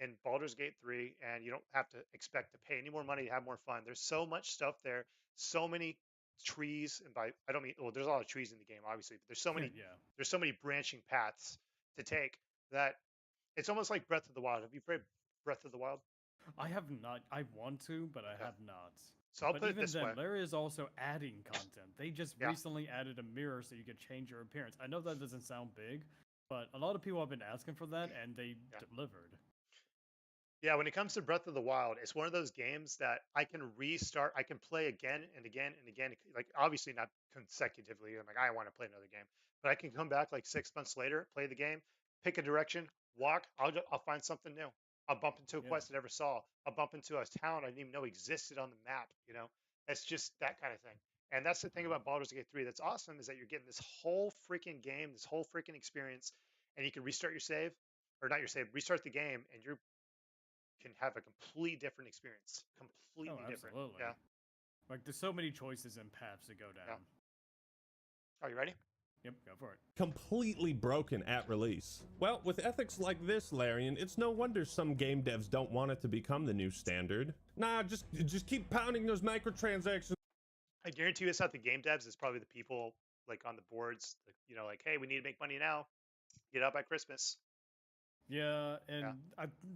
in Baldur's Gate 3 and you don't have to expect to pay any more money to have more fun. There's so much stuff there, so many trees, and by I don't mean well, there's a lot of trees in the game, obviously, but Yeah. there's so many branching paths to take that it's almost like Breath of the Wild. Have you played Breath of the Wild? I have not. I want to, but I Okay. have not. So I'll But put it even this then, way. there is also adding content. They just Yeah. recently added a mirror so you could change your appearance. I know that doesn't sound big, but a lot of people have been asking for that, and they Yeah. delivered. Yeah, when it comes to Breath of the Wild, it's one of those games that I can restart. I can play again and again and again. Like obviously not consecutively. I'm like I want to play another game, but I can come back like 6 months later, play the game, pick a direction, walk. I'll find something new. I'll bump into a Yeah. quest I never saw. I'll bump into a town I didn't even know existed on the map. You know, it's just that kind of thing. And that's the thing about Baldur's Gate 3 that's awesome is that you're getting this whole freaking game, this whole freaking experience, and you can restart your save, or not your save, restart the game, and you're can have a completely different experience. Completely Oh, different. absolutely. Yeah. Like, there's so many choices and paths to go down. Are you ready? Yep, go for it. Completely broken at release. Well, with ethics like this, Larian, it's no wonder some game devs don't want it to become the new standard. Nah, just keep pounding those microtransactions. I guarantee you it's not the game devs. It's probably the people like on the boards. You know, like, hey, we need to make money now. Get out by Christmas. Yeah, and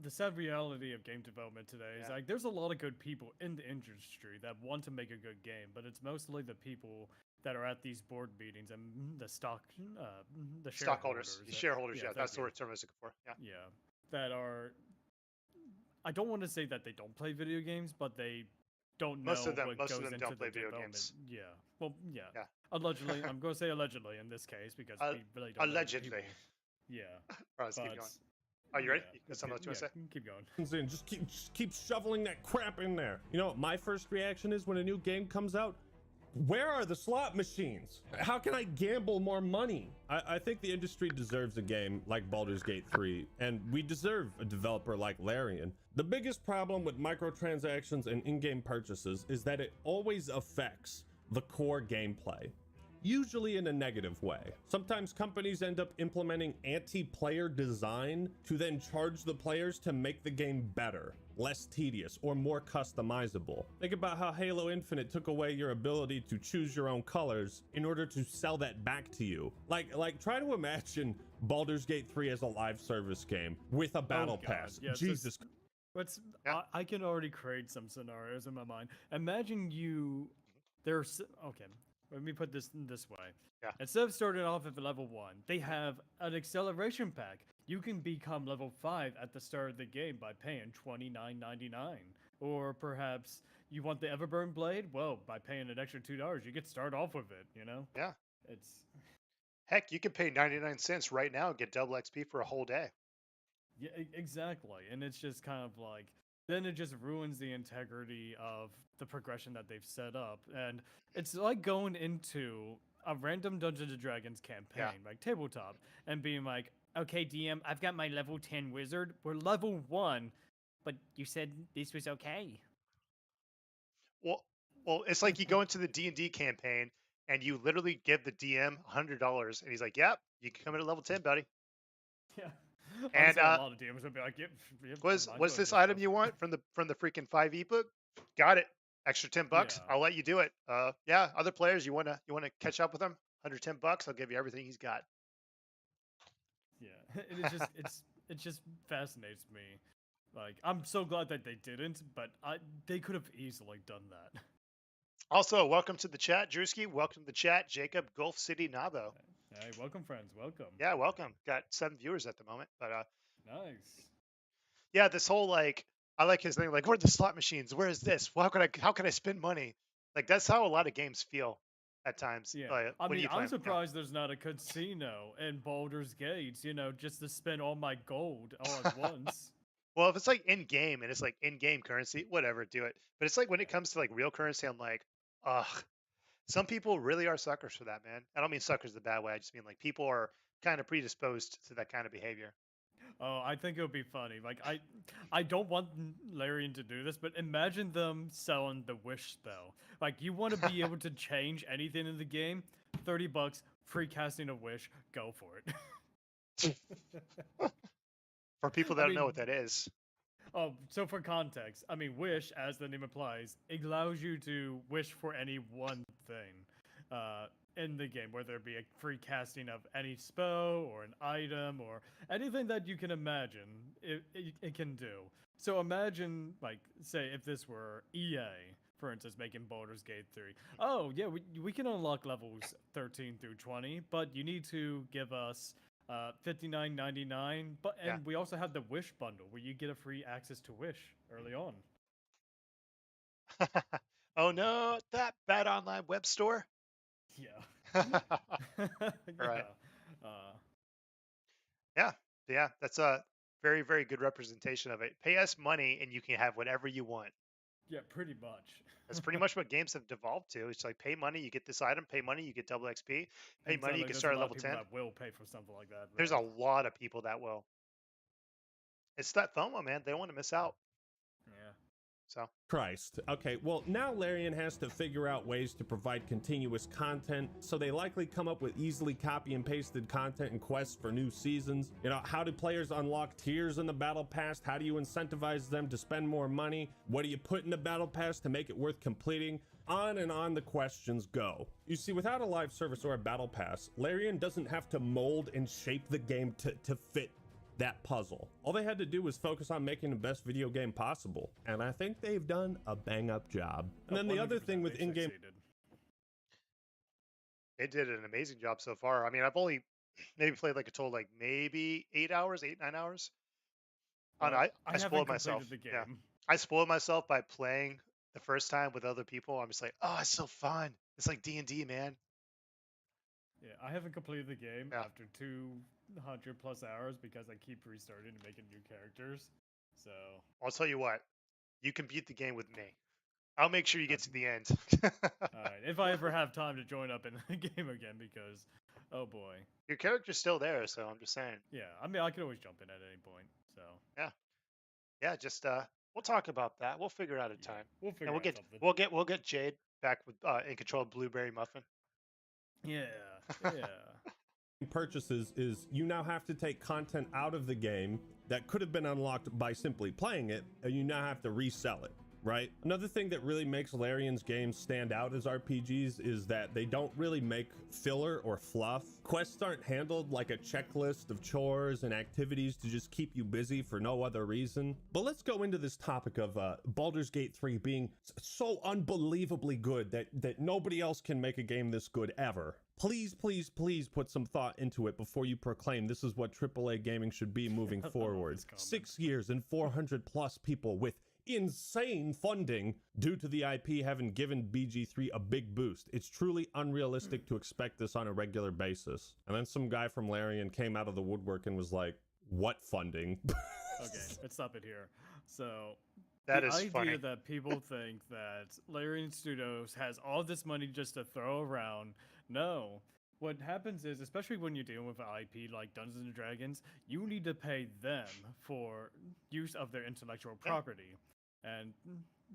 the sad reality of game development today is Yeah. like there's a lot of good people in the industry that want to make a good game, but it's mostly the people that are at these board meetings and the Stockholders, shareholders. Yeah, thank that's the you. word term I was looking for. Yeah. Yeah, that are. I don't want to say that they don't play video games, but they don't know Most of them what don't goes into play the video development. games. Yeah, well, yeah. Yeah. Allegedly, I'm going to say allegedly in this case because Al- we really don't know the allegedly. people. Yeah, All right, let's keep but going. Are you ready? yeah, Got something else you want to say? keep going. And just keep shoveling that crap in there. You know what my first reaction is when a new game comes out? Where are the slot machines? How can I gamble more money? I think the industry deserves a game like Baldur's Gate 3, and we deserve a developer like Larian. The biggest problem with microtransactions and in-game purchases is that it always affects the core gameplay. usually in a negative way. Sometimes companies end up implementing anti-player design to then charge the players to make the game better, less tedious, or more customizable. Think about how Halo Infinite took away your ability to choose your own colors in order to sell that back to you. Like try to imagine Baldur's Gate 3 as a live service game with a battle pass. Yes, Jesus. Yeah. I can already create some scenarios in my mind. Imagine okay, let me put this this way. Yeah. Instead of starting off at level 1, they have an acceleration pack. You can become level 5 at the start of the game by paying $29.99. Or perhaps you want the Everburn Blade? Well, by paying an extra $2, you get start off with it, you know? Yeah. It's Heck, you can pay 99 cents right now and get double XP for a whole day. Yeah, exactly. And it's just kind of like, then it just ruins the integrity of the progression that they've set up. And it's like going into a random Dungeons and Dragons campaign, like tabletop, and being like, okay, DM, I've got my level 10 wizard. We're level 1, but you said this was okay. Well, it's like you go into the D&D campaign and you literally give the DM $100 and he's like, "Yep, you can come in at level 10, buddy." Yeah. And Honestly, a lot of DMs would be like, yep, was fine, was go this ahead, item stuff. you want from the freaking 5e book? Got it. Extra $10. Yeah. I'll let you do it. Yeah, other players, you wanna catch up with him? $110. I'll give you everything he's got. Yeah, and it just fascinates me. Like, I'm so glad that they didn't, but they could have easily done that. Also, welcome to the chat, Drewski. Welcome to the chat, Jacob, Gulf City Nabo. Hey, welcome, friends. Welcome. Yeah, welcome. Got 7 viewers at the moment, but Nice. yeah, this whole like, I like his thing. Like, where are the slot machines? Where is this? Well, how can I spend money? Like, that's how a lot of games feel at times. Yeah, When I mean, you play I'm 'em, surprised there's not a casino in Baldur's Gate, you know, just to spend all my gold all at once. Well, if it's like in game and it's like in game currency, whatever, do it. But it's like when it comes to like real currency, I'm like, ugh. Some people really are suckers for that, man. I don't mean suckers the bad way. I just mean like people are kind of predisposed to that kind of behavior. Oh, I think it would be funny. Like, I don't want Larian to do this, but imagine them selling the Wish spell. Like, you want to be able to change anything in the game, $30, free casting a Wish, go for it. For people that I don't know mean- what that is. Oh, so for context, I mean, wish, as the name implies, it allows you to wish for any one thing in the game, whether it be a free casting of any spell or an item or anything that you can imagine, it can do. So imagine, like, say, if this were EA, for instance, making Baldur's Gate 3. Oh, yeah, we can unlock levels 13 through 20, but you need to give us $59.99, but Yeah. we also have the Wish bundle where you get a free access to Wish early on. Oh no, that bad online web store. Yeah. Right. Uh, Yeah, that's a very, very good representation of it. Pay us money and you can have whatever you want. yeah, pretty much. That's pretty much what games have devolved to. It's like pay money, you get this item. Pay money, you get double XP. Pay And money, you sadly, can there's start a at lot of level people 10. that will pay for something like that. There's though. a lot of people that will. It's that FOMO, man. They don't want to miss out. Yeah. So Christ. Okay, well, now Larian has to figure out ways to provide continuous content, so they likely come up with easily copy and pasted content and quests for new seasons. You know, how do players unlock tiers in the Battle Pass? How do you incentivize them to spend more money? What do you put in the Battle Pass to make it worth completing? On and on the questions go. You see, without a live service or a Battle Pass, Larian doesn't have to mold and shape the game to fit that puzzle. All they had to do was focus on making the best video game possible, and I think they've done a bang-up job. And then the other 100%, thing with they in-game succeeded. they did an amazing job so far. I mean, I've only maybe played like a total like maybe 8 hours, 9 hours. I don't know, I haven't spoiled completed myself. the game. Yeah. I spoiled myself by playing the first time with other people. I'm just like, oh, it's so fun. It's like D&D, man. Yeah, I haven't completed the game Yeah. after 200 plus hours because I keep restarting and making new characters. So I'll tell you what, you can beat the game with me. I'll make sure you get to the end. alright, if I ever have time to join up in the game again, because, oh boy. Your character's still there, so I'm just saying. Yeah, I mean, I can always jump in at any point, so. Yeah, just we'll talk about that. We'll figure out a Yeah, time. we'll figure And out something. we'll get Jade back with in control of Blueberry Muffin. Yeah, yeah. Purchases is you now have to take content out of the game that could have been unlocked by simply playing it, and you now have to resell it, right? Another thing that really makes Larian's games stand out as RPGs is that they don't really make filler or fluff. Quests aren't handled like a checklist of chores and activities to just keep you busy for no other reason. But let's go into this topic of Baldur's Gate 3 being so unbelievably good that nobody else can make a game this good ever. Please, please, please put some thought into it before you proclaim this is what AAA gaming should be moving forward. 6 years and 400 plus people with insane funding due to the IP having given BG3 a big boost. It's truly unrealistic to expect this on a regular basis. And then some guy from Larian came out of the woodwork and was like, what funding? Okay, let's stop it here. So That the is idea funny. that people think that Larian Studios has all this money just to throw around, no. What happens is, especially when you're dealing with an IP like Dungeons and Dragons, you need to pay them for use of their intellectual Yeah. property. And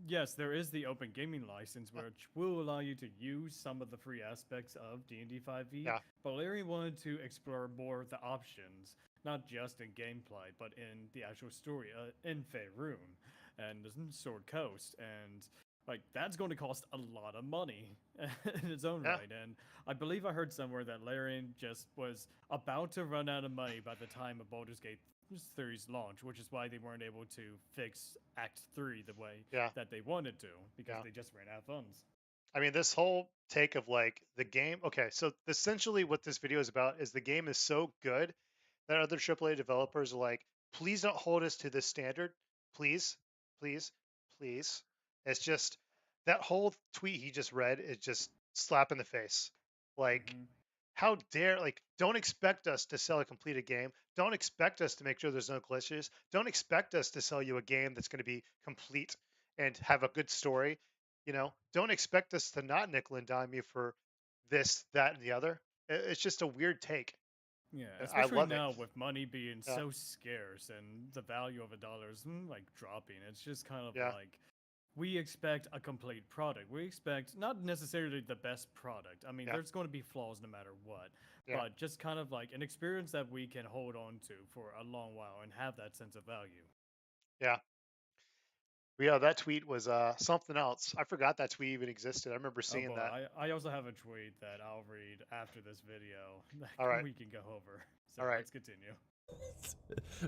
yes, there is the open gaming license, which will allow you to use some of the free aspects of D&D 5e. Yeah. But Larian wanted to explore more of the options, not just in gameplay, but in the actual story, in Faerun and the Sword Coast, and like that's going to cost a lot of money in its own Yeah. right. And I believe I heard somewhere that Larian just was about to run out of money by the time of Baldur's Gate 3's launch, which is why they weren't able to fix Act 3 the way Yeah. that they wanted to, because Yeah. they just ran out of funds. I mean, this whole take of like the game. Okay, so essentially what this video is about is the game is so good that other AAA developers are like, please don't hold us to this standard. Please, please, please. It's just that whole tweet he just read is just slap in the face. Like, Mhm. how dare, like, don't expect us to sell a completed game. Don't expect us to make sure there's no glitches. Don't expect us to sell you a game that's going to be complete and have a good story. You know, don't expect us to not nickel and dime you for this, that, and the other. It's just a weird take. Yeah, And I especially love it. now with money being Yeah. so scarce and the value of a dollar is like dropping. It's just kind of Yeah. like we expect a complete product. We expect not necessarily the best product. I mean, Yeah. there's going to be flaws no matter what, Yeah. but just kind of like an experience that we can hold on to for a long while and have that sense of value. Yeah. Yeah, that tweet was something else. I forgot that tweet even existed. I remember Oh seeing boy, that. I also have a tweet that I'll read after this video that All right. we can go over. So All right. let's continue.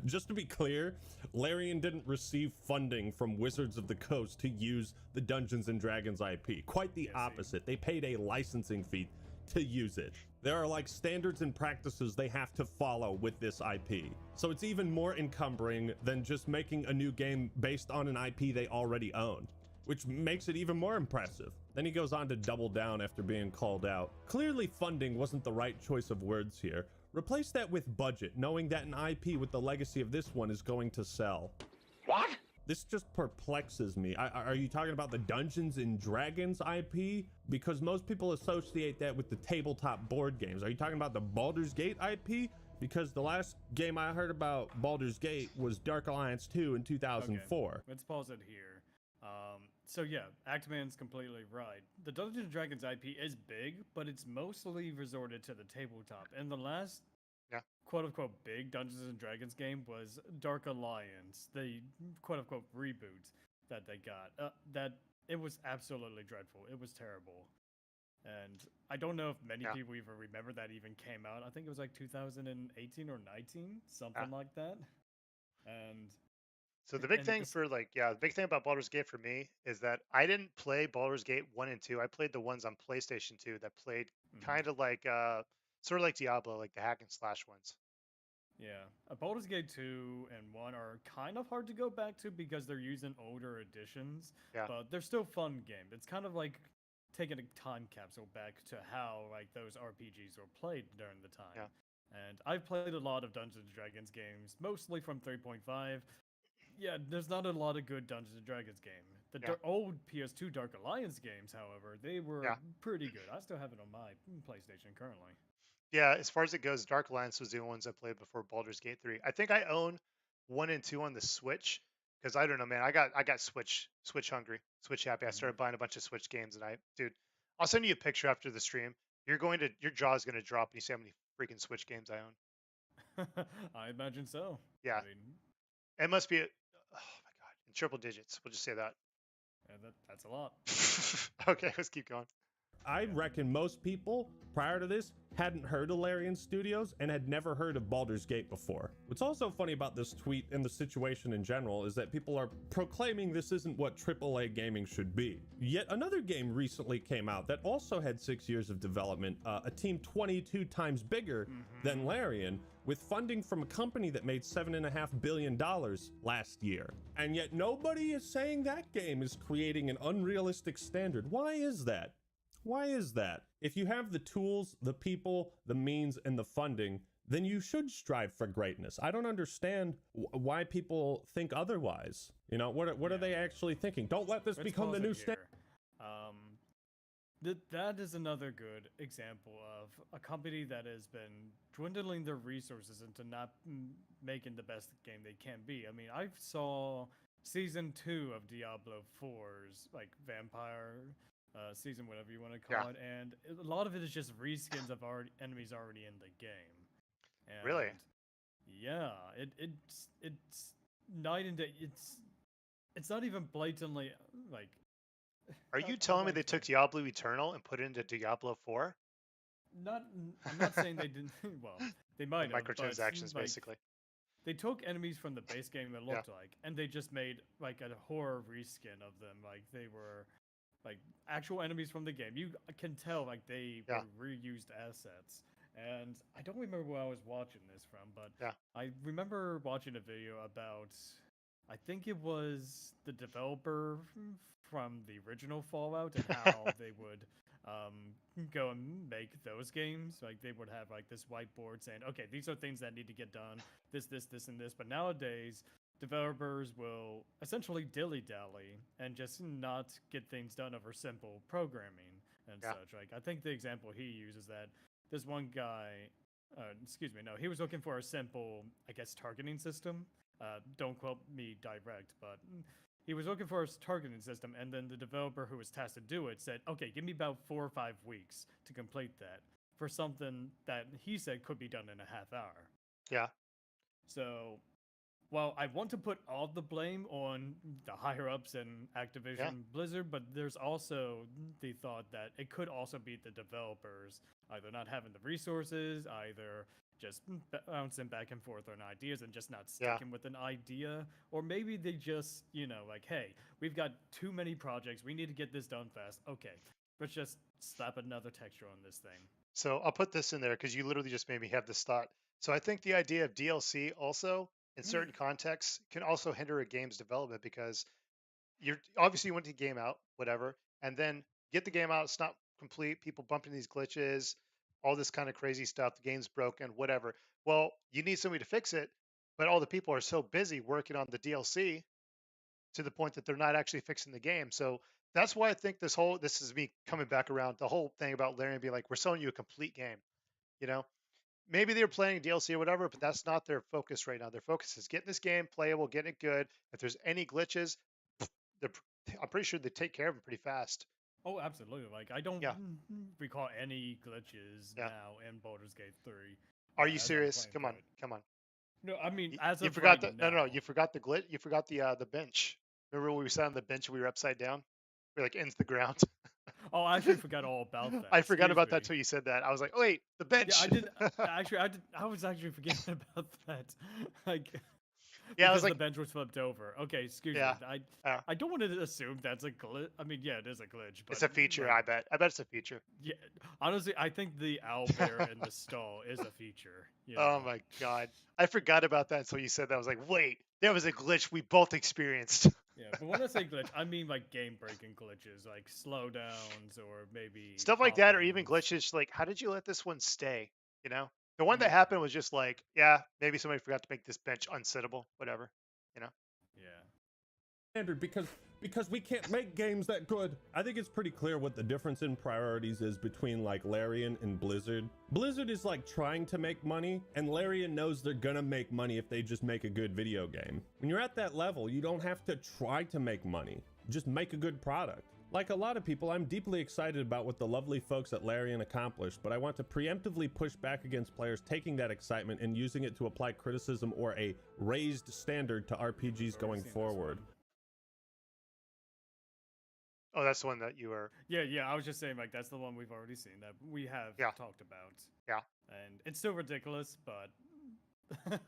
Just to be clear, Larian didn't receive funding from Wizards of the Coast to use the Dungeons and Dragons IP. Quite the Yeah, see. opposite. They paid a licensing fee to use it. There are like standards and practices they have to follow with this IP. So it's even more encumbering than just making a new game based on an IP they already own, which makes it even more impressive. Then he goes on to double down after being called out. Clearly funding wasn't the right choice of words here. Replace that with budget, knowing that an IP with the legacy of this one is going to sell. What? This just perplexes me. Are you talking about the Dungeons and Dragons IP? Because most people associate that with the tabletop board games. Are you talking about the Baldur's Gate IP? Because the last game I heard about Baldur's Gate was Dark Alliance 2 in 2004. Okay, let's pause it here. So yeah, Actman's completely right. The Dungeons and Dragons IP is big, but it's mostly resorted to the tabletop. And the last Yeah. quote-unquote big Dungeons and Dragons game was Dark Alliance, the quote-unquote reboot that they got. That it was absolutely dreadful. It was terrible. And I don't know if many Yeah. people even remember that even came out. I think it was like 2018 or 19, something like that. And So the big and thing this, for the big thing about Baldur's Gate for me is that I didn't play Baldur's Gate 1 and 2. I played the ones on PlayStation 2 that played mhm. kind of like sort of like Diablo, like the hack and slash ones. Yeah, Baldur's Gate 2 and 1 are kind of hard to go back to because they're using older editions, Yeah. but they're still fun games. It's kind of like taking a time capsule back to how like those RPGs were played during the time. Yeah. And I've played a lot of Dungeons and Dragons games, mostly from 3.5. Yeah, there's not a lot of good Dungeons and Dragons game. The Yeah. old PS2 Dark Alliance games, however, they were Yeah. pretty good. I still have it on my PlayStation currently. Yeah, as far as it goes, Dark Alliance was the only ones I played before Baldur's Gate 3. I think I own 1 and 2 on the Switch because I don't know, man. I got Switch hungry, Switch happy. I started buying a bunch of Switch games, and dude, I'll send you a picture after the stream. your jaw's gonna drop when you see how many freaking Switch games I own. I imagine so. Yeah, I mean, it must be. Oh my god, in triple digits. We'll just say that. yeah, that's a lot. Okay, let's keep going. I reckon most people prior to this hadn't heard of Larian Studios and had never heard of Baldur's Gate before. What's also funny about this tweet and the situation in general is that people are proclaiming this isn't what AAA gaming should be. Yet another game recently came out that also had 6 years of development, a team 22 times bigger than Larian, with funding from a company that made $7.5 billion last year. And yet nobody is saying that game is creating an unrealistic standard. Why is that? Why is that? If you have the tools, the people, the means, and the funding, then you should strive for greatness. I don't understand why people think otherwise. You know, what are they actually thinking? Don't let this become the new standard. That is another good example of a company that has been dwindling their resources into not making the best game they can be. I mean, I saw season 2 of Diablo 4's like vampire season, whatever you want to call it, and a lot of it is just reskins of enemies already in the game. And Really? Yeah, it's night and day. It's not even blatantly like. Are you telling me they took Diablo Eternal and put it into Diablo 4? I'm not saying they didn't. Well, they might have. Microtransactions, but, basically. They took enemies from the base game, it looked like, and they just made like a horror reskin of them. Like they were like actual enemies from the game. You can tell like they were reused assets. And I don't remember where I was watching this from, but I remember watching a video about, I think it was the developer from the original Fallout and how they would go and make those games. Like they would have like this whiteboard saying, okay, these are things that need to get done, this, and this. But nowadays, developers will essentially dilly-dally and just not get things done over simple programming and such. Like I think the example he uses that this one guy, he was looking for a simple, I guess, targeting system. Don't quote me direct, but he was looking for a targeting system, and then the developer who was tasked to do it said, okay, give me about 4 or 5 weeks to complete that for something that he said could be done in a half hour. Yeah. So, while I want to put all the blame on the higher-ups in Activision Blizzard, but there's also the thought that it could also be the developers either not having the resources, either just bouncing back and forth on ideas and just not sticking with an idea, or maybe they just, like, hey, we've got too many projects, we need to get this done fast. Okay, let's just slap another texture on this thing. So I'll put this in there because you literally just made me have this thought. So I think the idea of DLC also, in certain contexts, can also hinder a game's development because you're obviously you want the game out, whatever, and then get the game out, it's not complete, people bumping these glitches, all this kind of crazy stuff, the game's broken, whatever. Well, you need somebody to fix it, but all the people are so busy working on the DLC to the point that they're not actually fixing the game. So that's why I think this is me coming back around the whole thing about Larian being like, we're selling you a complete game, Maybe they're playing DLC or whatever, but that's not their focus right now. Their focus is getting this game playable, getting it good. If there's any glitches, I'm pretty sure they take care of them pretty fast. Oh, absolutely. Like, I don't recall any glitches now in Baldur's Gate 3. Are you serious? Come on. No, I mean, you forgot no, you forgot the glitch. You forgot the bench. Remember when we sat on the bench and we were upside down? We're like into the ground. Oh, I actually forgot all about that. I forgot about that till you said that. I was like, oh wait, the bench. Yeah, I did. I was actually forgetting about that. Like, I was like, the bench was flipped over. Okay, excuse me. I don't want to assume that's a glitch. I mean, yeah, it is a glitch, but it's a feature. I bet it's a feature. Yeah, honestly, I think the owlbear in the stall is a feature. Oh my god, I forgot about that until you said that. I was like, wait, there was a glitch we both experienced. Yeah, but when I say glitch, I mean like game-breaking glitches, like slowdowns or maybe stuff like that, or even glitches like, how did you let this one stay? The one that happened was just like, maybe somebody forgot to make this bench unsittable, whatever. Yeah. Standard because we can't make games that good. I think it's pretty clear what the difference in priorities is between like Larian and Blizzard. Blizzard is like trying to make money, and Larian knows they're gonna make money if they just make a good video game. When you're at that level, you don't have to try to make money. Just make a good product. Like a lot of people, I'm deeply excited about what the lovely folks at Larian accomplished, but I want to preemptively push back against players taking that excitement and using it to apply criticism or a raised standard to RPGs going forward. Oh, that's the one that you were. Yeah, I was just saying, like, that's the one we've already seen, that we have talked about. Yeah. And it's still ridiculous, but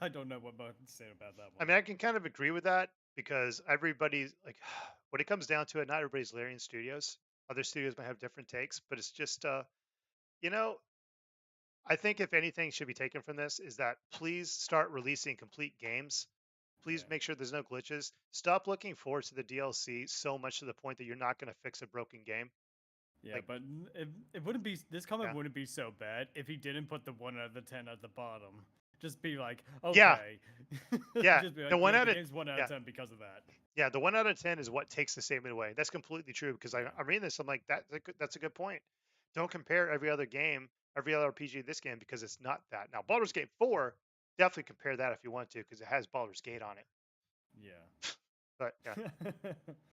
I don't know what more to say about that I one. mean, I can kind of agree with that because everybody's like, when it comes down to it, not everybody's Larian Studios. Other studios might have different takes, but it's just, you know, I think if anything should be taken from this is that please start releasing complete games. Please make sure there's no glitches. Stop looking forward to the DLC so much to the point that you're not going to fix a broken game. Yeah, Like, but it wouldn't be, this comment Yeah. wouldn't be so bad if he didn't put the 1 out of 10 at the bottom. Just be like, Yeah. okay. Yeah, Just be like, the 1 yeah, out the of- game's 1 out yeah. of 10 because of that. Yeah, the 1 out of 10 is what takes the statement away. That's completely true because I'm reading this. I'm like, that's a good point. Don't compare every other game, every other RPG to this game because it's not that. Now, Baldur's Gate 4, definitely compare that if you want to because it has Baldur's Gate on it. Yeah. But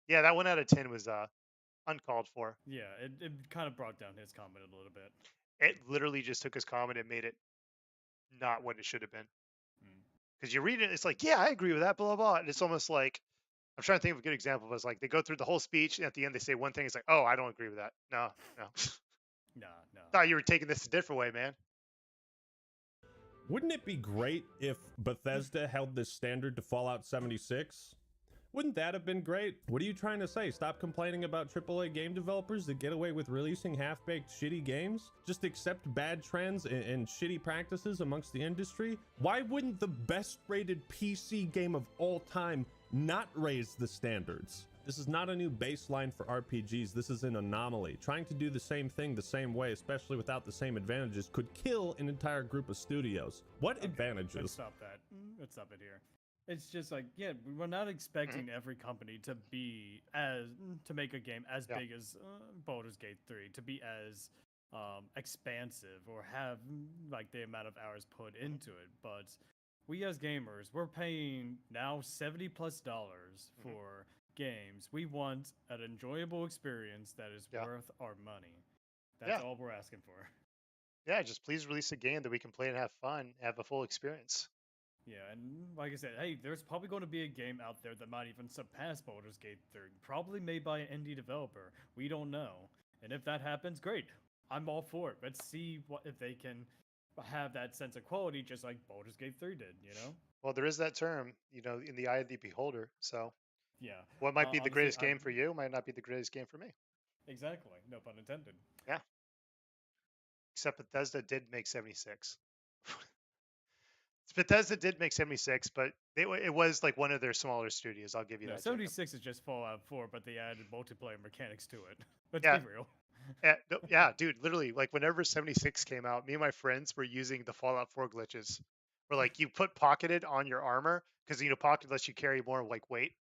yeah, that 1 out of 10 was uncalled for. Yeah, it kind of brought down his comment a little bit. It literally just took his comment and made it not what it should have been. Because you read it, it's like, yeah, I agree with that, blah, blah, blah. And it's almost like, I'm trying to think of a good example, but it's like they go through the whole speech and at the end they say one thing. It's like, oh, I don't agree with that. No. No. Thought you were taking this a different way, man. Wouldn't it be great if Bethesda held this standard to Fallout 76? Wouldn't that have been great? What are you trying to say? Stop complaining about AAA game developers that get away with releasing half-baked shitty games? Just accept bad trends and shitty practices amongst the industry? Why wouldn't the best rated PC game of all time not raise the standards? This is not a new baseline for RPGs. This is an anomaly. Trying to do the same thing the same way, especially without the same advantages, could kill an entire group of studios. What advantages? Let's stop that. Let's stop it here. It's just like, yeah, we're not expecting every company to be to make a game as big as Baldur's Gate 3, to be as expansive or have like the amount of hours put into it. But we as gamers, we're paying now $70+ for games. We want an enjoyable experience that is worth our money. That's all we're asking for. Yeah, just please release a game that we can play and have fun, have a full experience. Yeah, and like I said, hey, there's probably going to be a game out there that might even surpass Baldur's Gate 3, probably made by an indie developer. We don't know. And if that happens, great. I'm all for it. Let's see if they can have that sense of quality just like Baldur's Gate 3 did, you know? Well, there is that term, in the eye of the beholder. So, yeah. What might be the honestly, greatest game for you might not be the greatest game for me. Exactly. No pun intended. Yeah. Except Bethesda did make 76. Bethesda did make 76, but it was like one of their smaller studios. I'll give you that. 76 is just Fallout 4, but they added multiplayer mechanics to it. Let's be real. Yeah, dude, literally, like whenever 76 came out, me and my friends were using the Fallout 4 glitches. Where like you put pocketed on your armor because pocket lets you carry more like weight.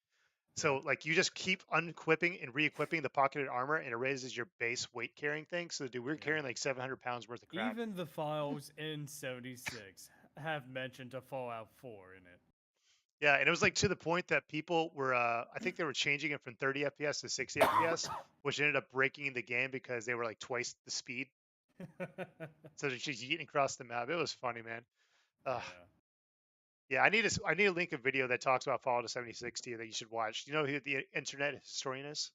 So like you just keep unequipping and re-equipping the pocketed armor, and it raises your base weight carrying thing. So dude, we're carrying like 700 pounds worth of crap. Even the files in 76 have mentioned a Fallout 4 in it. Yeah, and it was like to the point that people were, I think they were changing it from 30 FPS to 60 FPS, which ended up breaking the game because they were like twice the speed. So they're just yeeting across the map. It was funny, man. Yeah, I need to link a video that talks about Fallout 76 to you that you should watch. Do you know who the internet historian is?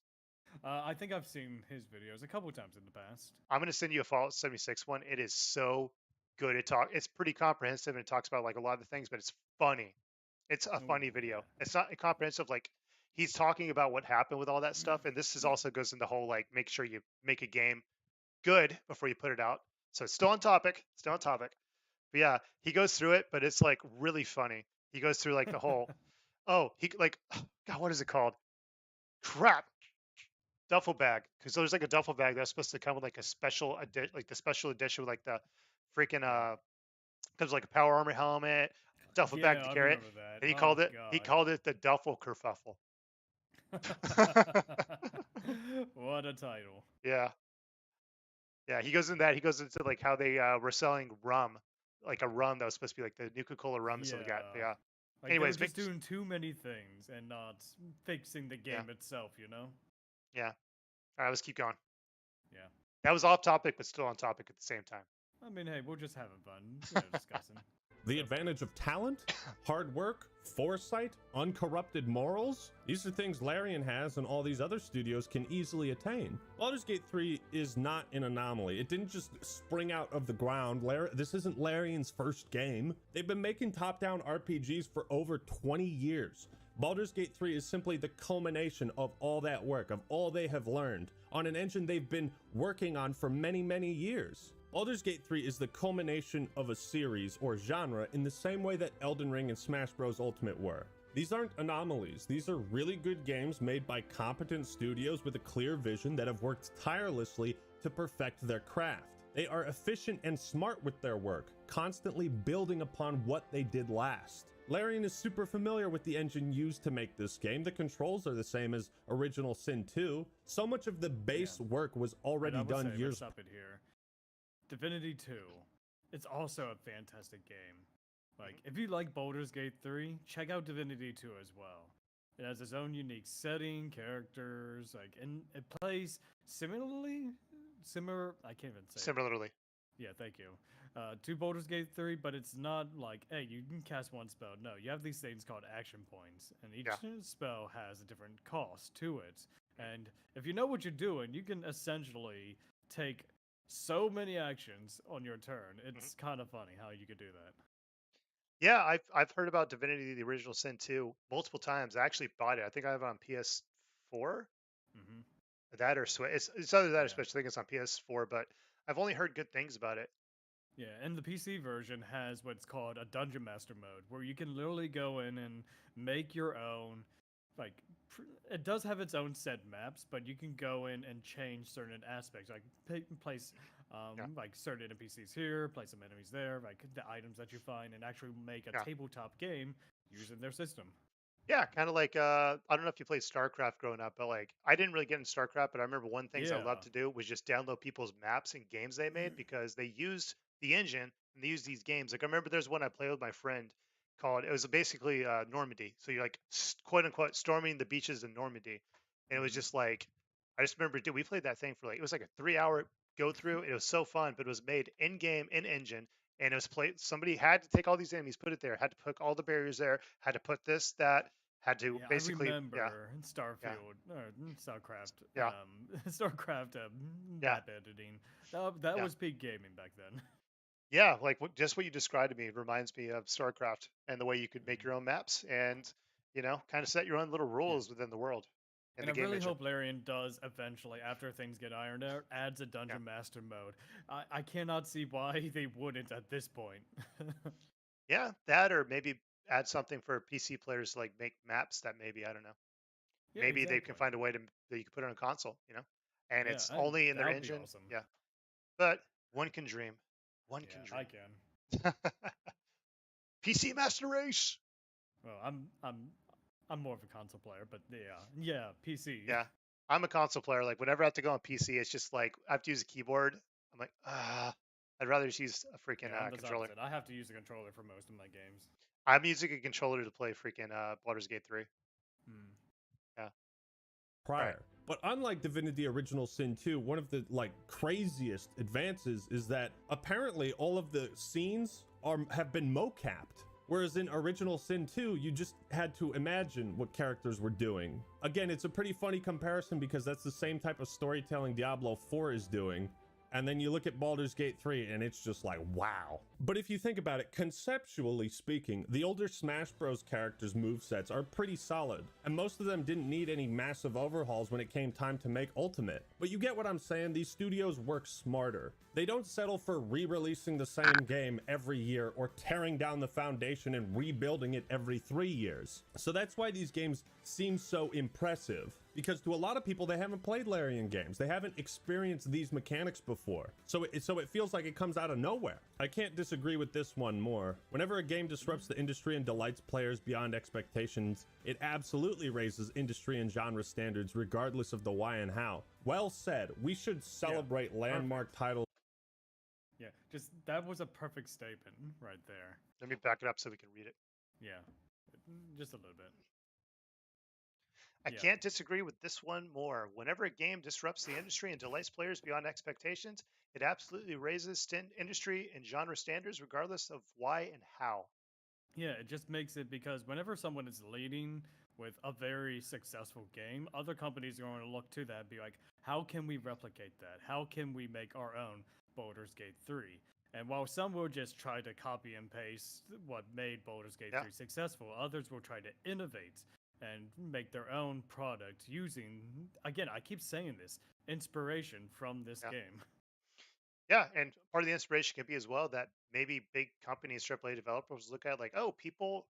I think I've seen his videos a couple times in the past. I'm gonna send you a Fallout 76 one. It is so good. It's pretty comprehensive and it talks about like a lot of the things, but it's funny. It's a funny video. It's not comprehensive. Like he's talking about what happened with all that stuff, and this is also goes in the whole like make sure you make a game good before you put it out. So it's still on topic. But yeah, he goes through it, but it's like really funny. He goes through like the whole, God, what is it called? Crap, duffel bag. Because there's like a duffel bag that's supposed to come with like a special like the special edition with like the freaking comes like a power armor helmet, duffel bag to carry it, and he called it the duffel kerfuffle. What a title. Yeah, he goes into that. He goes into like how they were selling rum. Like a rum that was supposed to be like the Nuka-Cola rum. So they got, Like anyways, they're just doing too many things and not fixing the game itself, you know? Yeah. All right, let's keep going. Yeah. That was off topic, but still on topic at the same time. I mean, hey, we're just having fun, discussing. The So- advantage of talent, hard work, foresight, uncorrupted morals, these are things Larian has and all these other studios can easily attain. Baldur's Gate 3 is not an anomaly. It didn't just spring out of the ground. This isn't Larian's first game. They've been making top-down RPGs for over 20 years. Baldur's Gate 3 is simply the culmination of all that work, of all they have learned, on an engine they've been working on for many, many years. Baldur's Gate 3 is the culmination of a series or genre in the same way that Elden Ring and Smash Bros. Ultimate were. These aren't anomalies. These are really good games made by competent studios with a clear vision that have worked tirelessly to perfect their craft. They are efficient and smart with their work, constantly building upon what they did last. Larian is super familiar with the engine used to make this game. The controls are the same as original Sin 2. So much of the base work was already And I would done say, years let's stop it here. Divinity 2. It's also a fantastic game. Like, if you like Baldur's Gate 3, check out Divinity 2 as well. It has its own unique setting, characters, like, and it plays similar, I can't even say it. Similarly. Yeah, thank you. To Baldur's Gate 3, but it's not like, hey, you can cast one spell. No, you have these things called action points, and each spell has a different cost to it. And if you know what you're doing, you can essentially take so many actions on your turn. It's kind of funny how you could do that. Yeah, I've heard about Divinity: The Original Sin 2 multiple times. I actually bought it. I think I have it on PS4. Hmm. That or Switch. It's either that or Yeah. Switch. I think it's on PS4, but I've only heard good things about it. Yeah, and the PC version has what's called a Dungeon Master mode, where you can literally go in and make your own. Like, it does have its own set maps, but you can go in and change certain aspects, like place, like certain NPCs here, place some enemies there, like the items that you find, and actually make a tabletop game using their system. Yeah, kind of like I don't know if you played StarCraft growing up, but like I didn't really get into StarCraft, but I remember one things I loved to do was just download people's maps and games they made because they used the engine and they used these games. Like I remember there's one I played with my friend called it was basically Normandy. So you're like quote unquote storming the beaches in Normandy, and it was just like I just remember dude, we played that thing for like it was like a 3 hour go through. It was so fun, but it was made in game in engine. And it was played. Somebody had to take all these enemies, put it there, had to put all the barriers there, had to put this, that, had to Yeah, basically I remember Starfield or StarCraft. Yeah. StarCraft map editing. That was peak gaming back then. Yeah, like just what you described to me reminds me of StarCraft and the way you could make your own maps and kind of set your own little rules within the world. And I really hope Larian does eventually, after things get ironed out, adds a Dungeon Master mode. I cannot see why they wouldn't at this point. Yeah, that or maybe add something for PC players to like make maps that maybe I don't know. Yeah, Maybe they can exactly. find a way that you can put it on a console, and Yeah, it's only in their that would be engine. awesome. Yeah, but one can dream. One can I dream. can. PC Master Race. Well, I'm more of a console player, but yeah, PC. Yeah, I'm a console player. Like whenever I have to go on PC, it's just like I have to use a keyboard. I'm like, I'd rather just use a freaking I'm the controller. opposite. I have to use a controller for most of my games. I'm using a controller to play freaking Baldur's Gate 3. Yeah. prior. Right. But unlike Divinity Original Sin 2, one of the craziest advances is that apparently all of the scenes have been mocapped. Whereas in Original Sin 2, you just had to imagine what characters were doing. Again, it's a pretty funny comparison because that's the same type of storytelling Diablo 4 is doing. And then you look at Baldur's Gate 3 and it's just like, wow. But if you think about it, conceptually speaking, the older Smash Bros. Characters' movesets are pretty solid. And most of them didn't need any massive overhauls when it came time to make Ultimate. But you get what I'm saying, these studios work smarter. They don't settle for re-releasing the same game every year or tearing down the foundation and rebuilding it every 3 years. So that's why these games seem so impressive. Because to a lot of people, they haven't played Larian games. They haven't experienced these mechanics before. So it feels like it comes out of nowhere. I can't disagree with this one more. Whenever a game disrupts the industry and delights players beyond expectations, it absolutely raises industry and genre standards regardless of the why and how. Well said. We should celebrate landmark titles. Yeah, just that was a perfect statement right there. Let me back it up so we can read it. Yeah, just a little bit. I Yeah. can't disagree with this one more. Whenever a game disrupts the industry and delights players beyond expectations, it absolutely raises industry and genre standards, regardless of why and how. Yeah, it just makes it because whenever someone is leading with a very successful game, other companies are going to look to that and be like, how can we replicate that? How can we make our own Baldur's Gate 3? And while some will just try to copy and paste what made Baldur's Gate Yeah. 3 successful, others will try to innovate and make their own product using, again, I keep saying this, inspiration from this Yeah. game. Yeah, and part of the inspiration can be as well that maybe big companies, AAA developers look at like, oh, people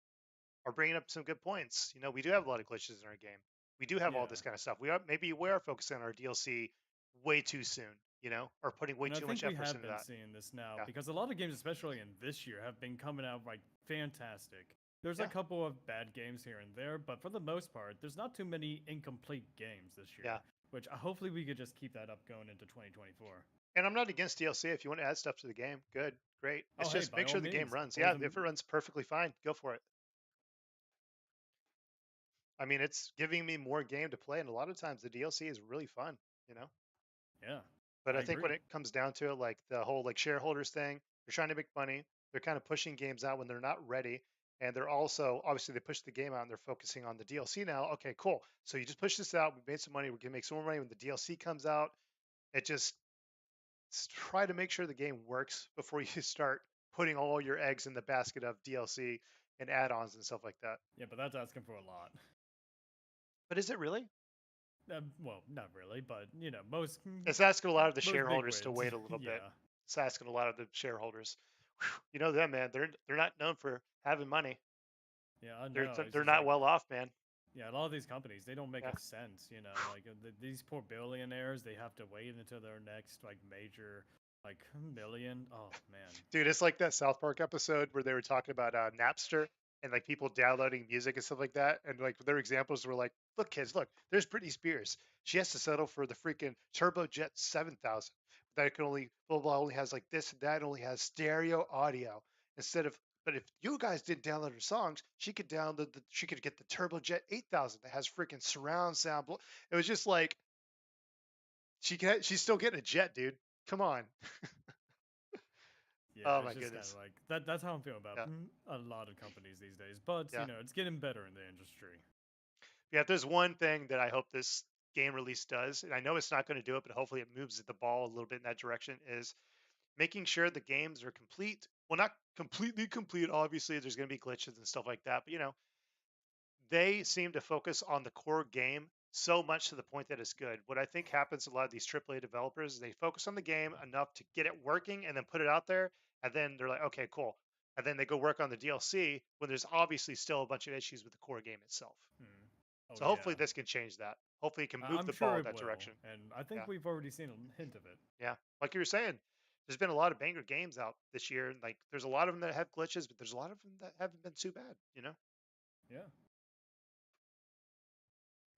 are bringing up some good points. We do have a lot of glitches in our game. We do have all Yeah. this kind of stuff. We are focusing on our DLC way too soon, or putting way And I too much think we effort have into been that. seeing this now Yeah, because a lot of games, especially in this year, have been coming out like fantastic. There's a yeah, couple of bad games here and there, but for the most part, there's not too many incomplete games this year, yeah. which hopefully we could just keep that up going into 2024. And I'm not against DLC. If you want to add stuff to the game, good, great. Oh, It's hey, just by make all sure the game means, runs. for Yeah, the if it runs perfectly fine, go for it. I mean, it's giving me more game to play, and a lot of times the DLC is really fun. yeah, But I I think when agree. it comes down to it, like the whole like shareholders thing, they're trying to make money. They're kind of pushing games out when they're not ready. And they're also obviously they push the game out and they're focusing on the DLC now. Okay, cool. So you just push this out. We made some money. We can make some more money when the DLC comes out. It just try to make sure the game works before you start putting all your eggs in the basket of DLC and add-ons and stuff like that. Yeah, but that's asking for a lot. But is it really? Well, not really, but most It's asking a lot of the most big shareholders to wigs. wait a little bit. Yeah, It's asking a lot of the shareholders. Whew, you know them, man. They're not known for having money. yeah, I They're know. It's they're just not like well off, man. yeah, a lot of these companies they don't make Yeah. a sense, like these poor billionaires, they have to wait until their next like major like million. Oh man. Dude, it's like that South Park episode where they were talking about Napster and like people downloading music and stuff like that. And like their examples were like, look, kids, look, there's Britney Spears. She has to settle for the freaking Turbojet 7000 that can only blah blah only has like this and that only has stereo audio instead of. But if you guys didn't download her songs, she could get the Turbojet 8000 that has freaking surround sound. It was just like she's still getting a jet, dude. Come on. Yeah, Oh it's my just kind of goodness. like that's how I'm feeling about Yeah. a lot of companies these days. But Yeah. it's getting better in the industry. Yeah, if there's one thing that I hope this game release does, and I know it's not going to do it, but hopefully it moves the ball a little bit in that direction, is making sure the games are complete. Well, not completely complete. Obviously, there's going to be glitches and stuff like that, but they seem to focus on the core game so much to the point that it's good. What I think happens to a lot of these AAA developers is they focus on the game enough to get it working and then put it out there, and then they're like, okay, cool. And then they go work on the DLC when there's obviously still a bunch of issues with the core game itself. Hmm. Oh So yeah, hopefully this can change that. Hopefully it can move I'm the ball sure in it that will, direction. and I think Yeah, we've already seen a hint of it. yeah. Like you were saying, there's been a lot of banger games out this year, and like there's a lot of them that have glitches, but there's a lot of them that haven't been too bad. Yeah.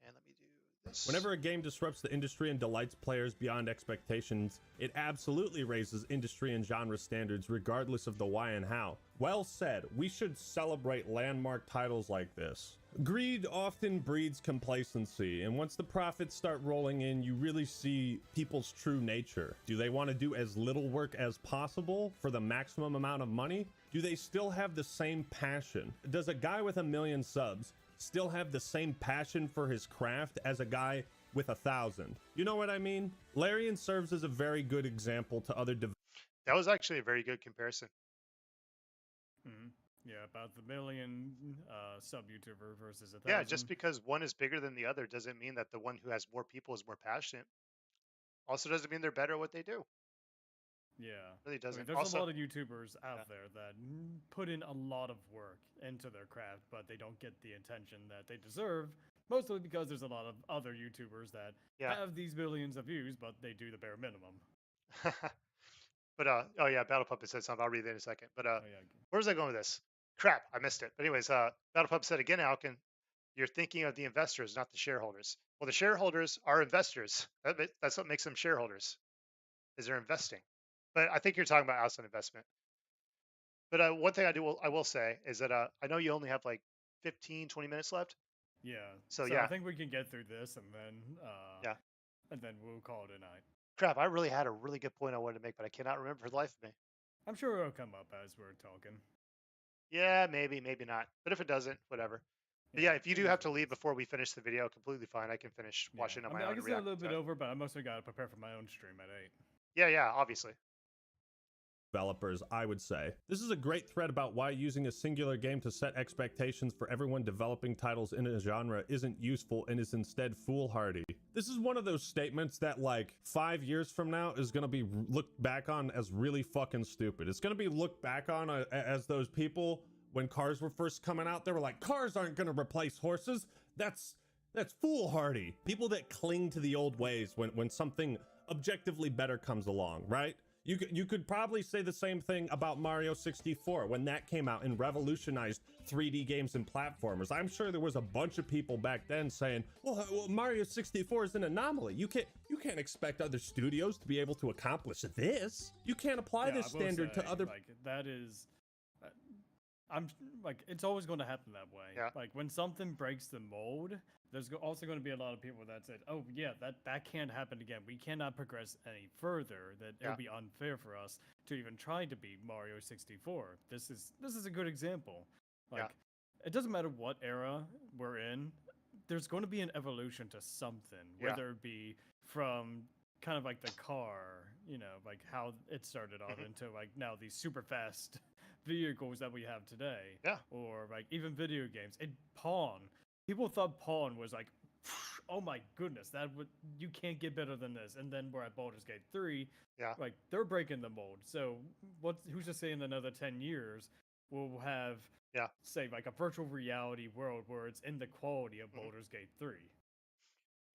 And let me do this. Whenever a game disrupts the industry and delights players beyond expectations, it absolutely raises industry and genre standards regardless of the why and how. Well said, we should celebrate landmark titles like this. Greed often breeds complacency, and once the profits start rolling in, you really see people's true nature. Do they want to do as little work as possible for the maximum amount of money? Do they still have the same passion? Does a guy with 1 million subs still have the same passion for his craft as a guy with 1,000? You know what I mean? Larian serves as a very good example to other That was actually a very good comparison. Hmm. Yeah, about the million sub YouTuber versus 1,000. Yeah, just because one is bigger than the other doesn't mean that the one who has more people is more passionate. Also doesn't mean they're better at what they do. Yeah. Really I doesn't. mean, there's Also, a lot of YouTubers out yeah. there that put in a lot of work into their craft, but they don't get the attention that they deserve. Mostly because there's a lot of other YouTubers that Yeah. have these billions of views, but they do the bare minimum. But oh yeah, Battle Puppet said something. I'll read that in a second. But Oh yeah. where's I going with this? Crap, I missed it. But anyways, Battle Puppet said again, Alkin, you're thinking of the investors, not the shareholders. Well, the shareholders are investors. That's what makes them shareholders, is they're investing. But I think you're talking about outside investment. But one thing I will say is that I know you only have like 15, 20 minutes left. Yeah. So, I yeah. think we can get through this Yeah. and then we'll call it a night. Crap, I really had a really good point I wanted to make, but I cannot remember for the life of me. I'm sure it'll come up as we're talking. Yeah, maybe not. But if it doesn't, whatever. But yeah, if you it do is have to what it leave is. before we finish the video, completely fine. I can finish watching on I my mean, own I and can stay a react little to bit it. over, but I mostly got to prepare for my own stream at 8. Yeah, obviously. Developers, I would say. This is a great thread about why using a singular game to set expectations for everyone developing titles in a genre isn't useful and is instead foolhardy. This is one of those statements that, like, 5 years from now is gonna be looked back on as really fucking stupid. It's gonna be looked back on as those people when cars were first coming out. They were like, cars aren't gonna replace horses. That's foolhardy. People that cling to the old ways when something objectively better comes along, right? You could probably say the same thing about Mario 64 when that came out and revolutionized 3D games and platformers. I'm sure there was a bunch of people back then saying, well Mario 64 is an anomaly. You can't expect other studios to be able to accomplish this. You can't apply this standard to other. Like, that is, I'm like, it's always going to happen that way. Yeah. Like, when something breaks the mold, there's also going to be a lot of people that said, oh yeah, that can't happen again. We cannot progress any further. That it would be unfair for us to even try to beat Mario 64. This is a good example. Like, it doesn't matter what era we're in, there's going to be an evolution to something, whether it be from kind of like the car, you know, like how it started off into like now these super fast vehicles that we have today. Yeah. Or like even video games. Pawn. People thought Pawn was like, oh my goodness, you can't get better than this. And then we're at Baldur's Gate 3. Yeah. Like, they're breaking the mold. So who's to say in another 10 years we'll have say like a virtual reality world where it's in the quality of Baldur's Gate 3.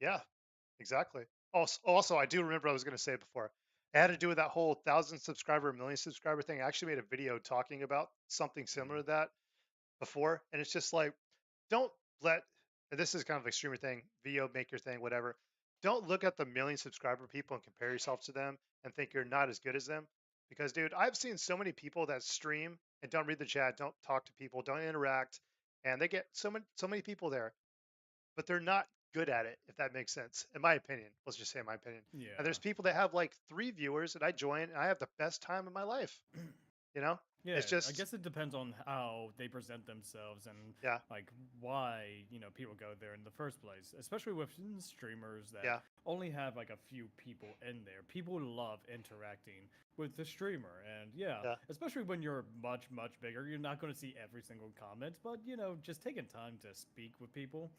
Yeah, exactly. Also, I do remember I was going to say it before. It had to do with that whole 1,000 subscriber, million subscriber thing. I actually made a video talking about something similar to that before. And it's just like, don't let, and this is kind of an extreme thing, video maker thing, whatever. Don't look at the million subscriber people and compare yourself to them and think you're not as good as them. Because, dude, I've seen so many people that stream and don't read the chat, don't talk to people, don't interact, and they get so many people there, but they're not good at it, if that makes sense. In my opinion, let's just say in my opinion. Yeah. And there's people that have like 3 viewers and I join and I have the best time of my life. You know? Yeah, it's just, I guess it depends on how they present themselves and like why, you know, people go there in the first place, especially with streamers that only have like a few people in there. People love interacting with the streamer, and especially when you're much bigger, you're not going to see every single comment, but you know, just taking time to speak with people.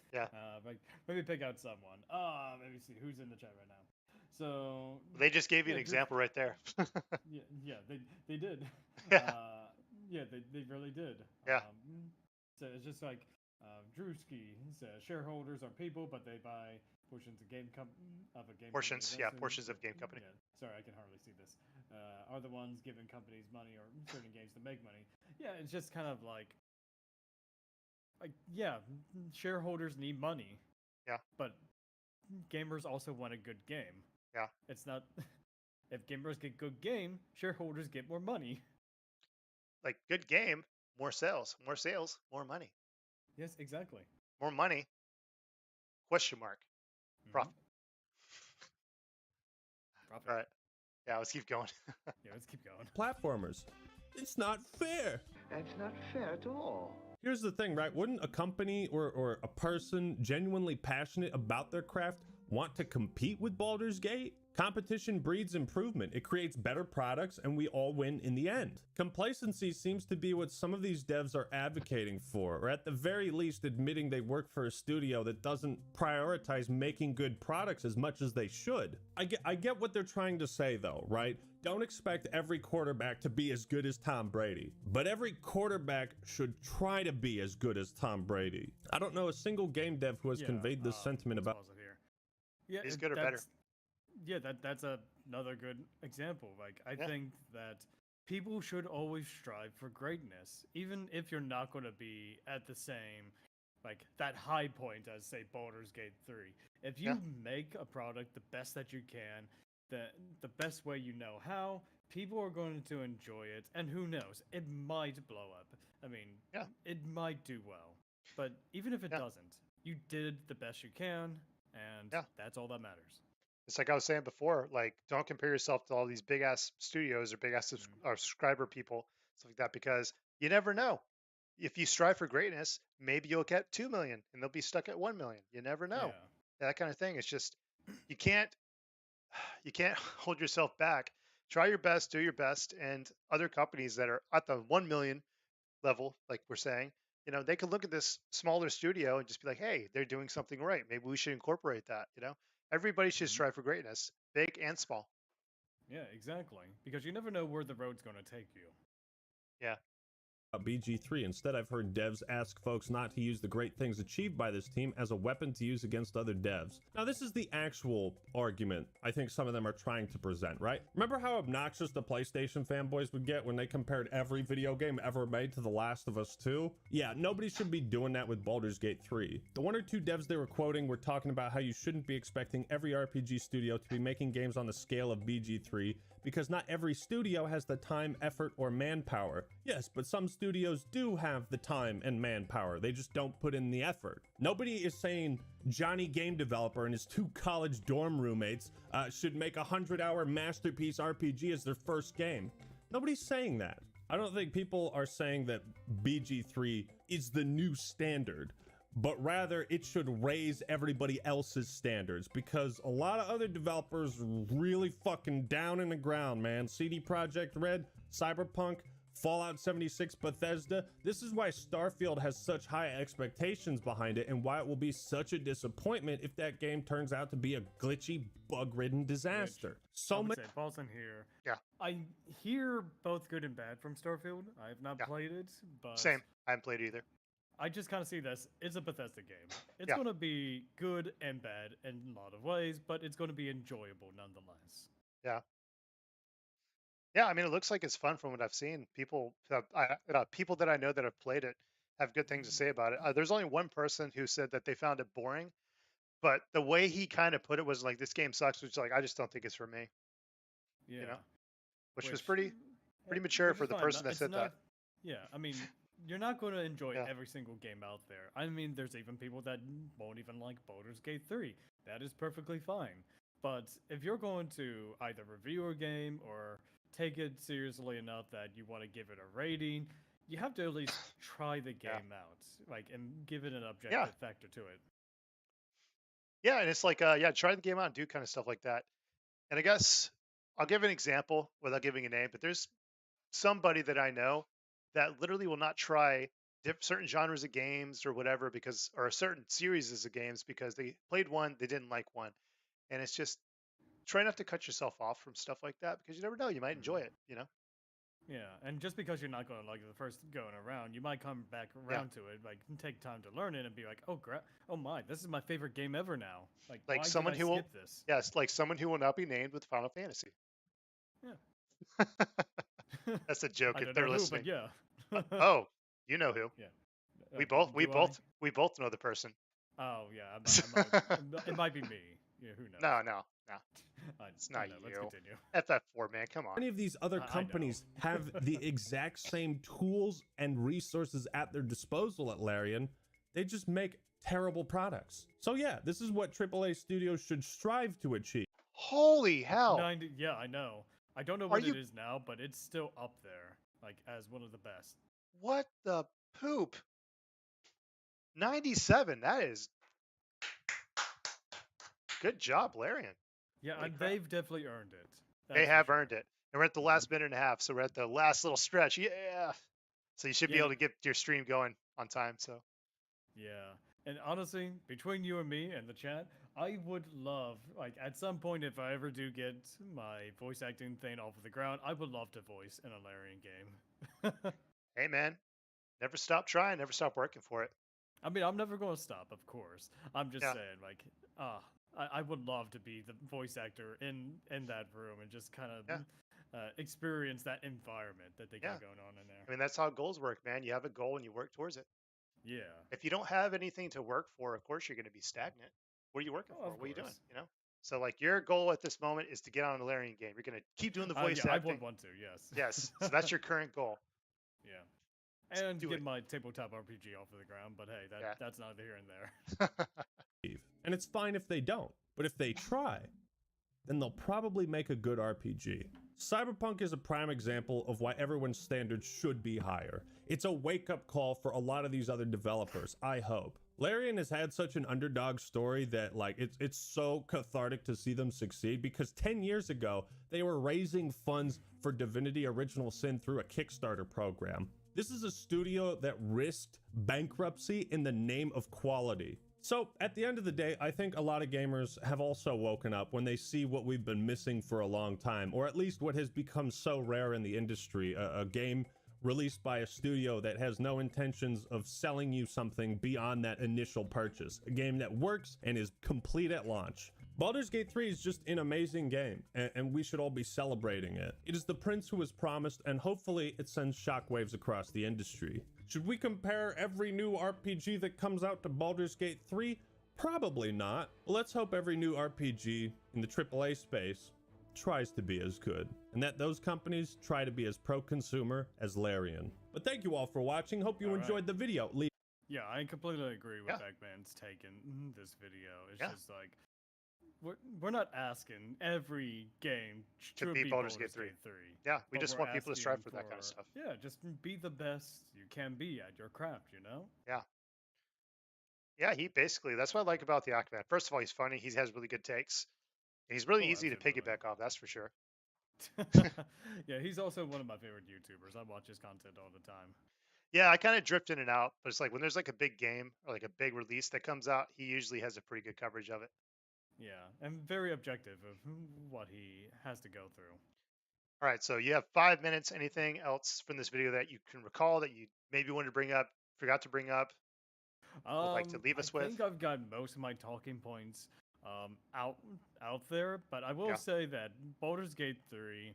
Like maybe pick out someone. Let me see who's in the chat right now. So they just gave you an example right there. they did. They really did. So it's just like Drewski says, shareholders are people, but they buy portions of a game portions, company. portions of game company. Sorry, I can hardly see this. Are the ones giving companies money or certain games to make money. Yeah, it's just kind of like shareholders need money. Yeah. But gamers also want a good game. Yeah. It's not if gamers get good game, shareholders get more money. Like good game, more sales, more money. Yes, exactly. More money. Question mark. Profit. All right. Yeah, let's keep going. Let's keep going. Platformers. It's not fair. That's not fair at all. Here's the thing, right? Wouldn't a company or a person genuinely passionate about their craft want to compete with Baldur's Gate? Competition breeds improvement. It creates better products and we all win in the end. Complacency seems to be what some of these devs are advocating for, or at the very least admitting they work for a studio that doesn't prioritize making good products as much as they should. I get what they're trying to say though, right? Don't expect every quarterback to be as good as Tom Brady, but every quarterback should try to be as good as Tom Brady. I don't know a single game dev who has conveyed this sentiment about... Yeah, he's good or better. Yeah, that's another good example. Like, I think that people should always strive for greatness, even if you're not going to be at the same, like, that high point as, say, Baldur's Gate 3. If you make a product the best that you can, the best way you know how, people are going to enjoy it, and who knows, it might blow up. I mean, it might do well. But even if it doesn't, you did the best you can, and Yeah. that's all that matters. It's like I was saying before, like don't compare yourself to all these big ass studios or big ass or subscriber people, stuff like that, because you never know. If you strive for greatness, maybe you'll get 2 million and they'll be stuck at 1 million. You never know. Yeah. That kind of thing. It's just you can't you can't hold yourself back. Try your best, do your best, and other companies that are at the 1 million level, like we're saying, they could look at this smaller studio and just be like, hey, they're doing something right. Maybe we should incorporate that. Everybody should strive for greatness, big and small. Yeah, exactly. Because you never know where the road's going to take you. Yeah. BG3. Instead, I've heard devs ask folks not to use the great things achieved by this team as a weapon to use against other devs. Now, this is the actual argument I think some of them are trying to present, right? Remember how obnoxious the PlayStation fanboys would get when they compared every video game ever made to The Last of Us 2? Yeah, nobody should be doing that with Baldur's Gate 3. The one or two devs they were quoting were talking about how you shouldn't be expecting every RPG studio to be making games on the scale of BG3 because not every studio has the time, effort, or manpower. Yes, but some studios do have the time and manpower. They just don't put in the effort. Nobody is saying Johnny Game Developer and his 2 college dorm roommates should make a 100-hour masterpiece RPG as their first game. Nobody's saying that. I don't think people are saying that BG3 is the new standard, but rather it should raise everybody else's standards, because a lot of other developers really fucking down in the ground, man. CD Projekt Red, Cyberpunk, Fallout 76, Bethesda. This is why Starfield has such high expectations behind it, and why it will be such a disappointment if that game turns out to be a glitchy, bug-ridden disaster. So much. Balls in here. Yeah. I hear both good and bad from Starfield. I have not played it, but Same. I haven't played it either. I just kind of see this. It's a Bethesda game. It's Yeah. going to be good and bad in a lot of ways, but it's going to be enjoyable nonetheless. Yeah. Yeah, I mean, it looks like it's fun from what I've seen. People that I know that have played it have good things to say about it. There's only one person who said that they found it boring, but the way he kind of put it was like, "This game sucks," which like I just don't think it's for me. Yeah. Which was pretty mature for the person that said that. Yeah, I mean, you're not going to enjoy Yeah. every single game out there. I mean, there's even people that won't even like Baldur's Gate 3. That is perfectly fine. But if you're going to either review a game or take it seriously enough that you want to give it a rating, you have to at least try the game out, like, and give it an objective factor to it. Yeah, and it's like, try the game out and do kind of stuff like that. And I guess I'll give an example without giving a name, but there's somebody that I know that literally will not try certain genres of games or whatever or certain series of games because they played one, they didn't like one. And it's just, try not to cut yourself off from stuff like that, because you never know, you might enjoy it, Yeah, and just because you're not going to like the first going around, you might come back around to it, like take time to learn it and be like, oh my, this is my favorite game ever now. Like why someone did I who will, skip this? yes, like someone who will not be named with Final Fantasy. Yeah. That's a joke I if don't they're know listening. who, but yeah. Oh, you know who? Yeah. We Do both know the person. Oh yeah, it might be me. Yeah, who knows? No. It's not Let's you. continue. FF4, man, come on. Many of these other companies have the exact same tools and resources at their disposal at Larian. They just make terrible products. So yeah, this is what AAA studios should strive to achieve. Holy hell. 90, yeah, I know. I don't know what it is now, but it's still up there, like as one of the best. What the poop? 97, that is good job, Larian. Yeah, and they've definitely earned it. They have earned it. And we're at the last minute and a half, so we're at the last little stretch. Yeah. So you should be able to get your stream going on time. So. Yeah. And honestly, between you and me and the chat, I would love, like, at some point, if I ever do get my voice acting thing off of the ground, I would love to voice an Larian game. Hey, man. Never stop trying. Never stop working for it. I mean, I'm never going to stop, of course. I'm just saying, like, I would love to be the voice actor in that room and just kind of experience that environment that they got going on in there. I mean, that's how goals work, man. You have a goal and you work towards it. Yeah. If you don't have anything to work for, of course you're going to be stagnant. What are you working for? What are you doing? So like your goal at this moment is to get on a Larian game. You're going to keep doing the voice acting. I would want to, yes. Yes. So that's your current goal. Yeah. And do get it. my tabletop RPG off of the ground, but hey, Yeah. that's neither here and there. And it's fine if they don't, but if they try, then they'll probably make a good RPG. Cyberpunk is a prime example of why everyone's standards should be higher. It's a wake-up call for a lot of these other developers, I hope. Larian has had such an underdog story that like it's so cathartic to see them succeed, because 10 years ago, they were raising funds for Divinity Original Sin through a Kickstarter program. This is a studio that risked bankruptcy in the name of quality. So at the end of the day, I think a lot of gamers have also woken up when they see what we've been missing for a long time, or at least what has become so rare in the industry, a game released by a studio that has no intentions of selling you something beyond that initial purchase. A game that works and is complete at launch. Baldur's Gate 3 is just an amazing game, and we should all be celebrating it. It is the prince who was promised, and hopefully it sends shockwaves across the industry. Should we compare every new RPG that comes out to Baldur's Gate 3? Probably not. Let's hope every new RPG in the AAA space tries to be as good, and that those companies try to be as pro-consumer as Larian. But thank you all for watching. Hope you enjoyed the video. Yeah, I completely agree with Yeah. Eggman's take in this video. It's Yeah. just like, we're not asking every game To be beat Baldur's Gate 3. Yeah, we but just we're want people to strive for asking that kind of stuff. Yeah, just be the best you can be at your craft, you know? Yeah, he basically, that's what I like about the Aquaman. First of all, he's funny. He has really good takes. And he's really Oh, easy to absolutely. piggyback off, that's for sure. Yeah, he's also one of my favorite YouTubers. I watch his content all the time. Yeah, I kind of drift in and out, but it's like when there's like a big game or like a big release that comes out, he usually has a pretty good coverage of it. Yeah, and very objective of what he has to go through. All right, so you have 5 minutes. Anything else from this video that you can recall that you maybe wanted to bring up, forgot to bring up, would like to leave us I with? think I've got most of my talking points out there, but I will say that Baldur's Gate 3,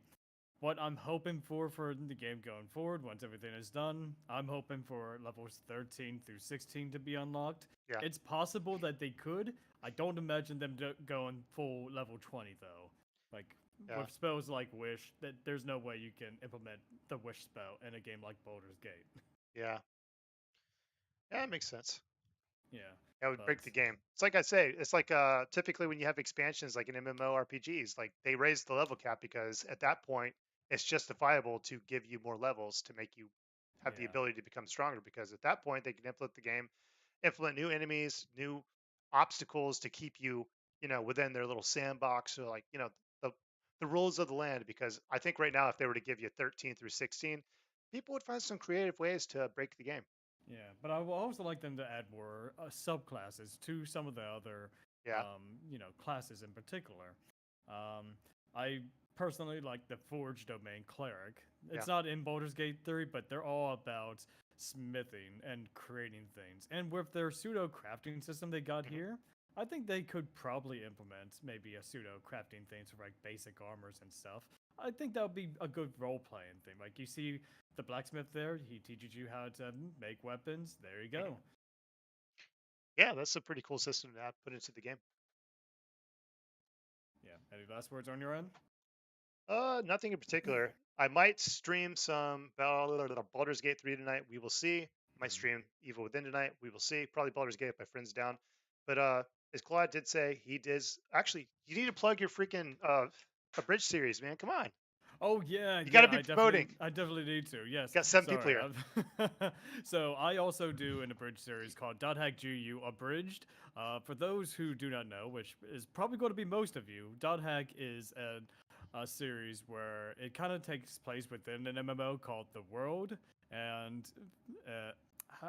what I'm hoping for the game going forward, once everything is done, I'm hoping for levels 13 through 16 to be unlocked. Yeah. It's possible that they could. I don't imagine them going full level 20 though. Like with spells like Wish, that there's no way you can implement the Wish spell in a game like Baldur's Gate. Yeah. Yeah, that makes sense. Yeah. That would break the game. It's like I say, it's like typically when you have expansions like in MMORPGs, like they raise the level cap because at that point it's justifiable to give you more levels to make you have the ability to become stronger, because at that point they can implement the game, implement new enemies, new obstacles to keep you, within their little sandbox, or like, the rules of the land. Because I think right now if they were to give you 13 through 16, people would find some creative ways to break the game. Yeah, but I would also like them to add more subclasses to some of the other, classes in particular. I personally like the Forge Domain Cleric. It's not in Baldur's Gate 3, but they're all about smithing and creating things. And with their pseudo crafting system they got here, I think they could probably implement maybe a pseudo crafting things for like basic armors and stuff. I think that would be a good role playing thing. Like you see the blacksmith there, he teaches you how to make weapons. There you go. Yeah, that's a pretty cool system to put into the game. Yeah. Any last words on your end? Nothing in particular. I might stream some Baldur's Gate 3 tonight. We will see. I might stream Evil Within tonight. We will see. Probably Baldur's Gate if my friend's down. But as Claude did say, he does actually. You need to plug your freaking abridged series, man. Come on. Oh yeah, you got to be promoting. I definitely need to. Yes, got 7 people here. So I also do an abridged series called .hack GU Abridged. For those who do not know, which is probably going to be most of you, .hack is a series where it kind of takes place within an MMO called The World, and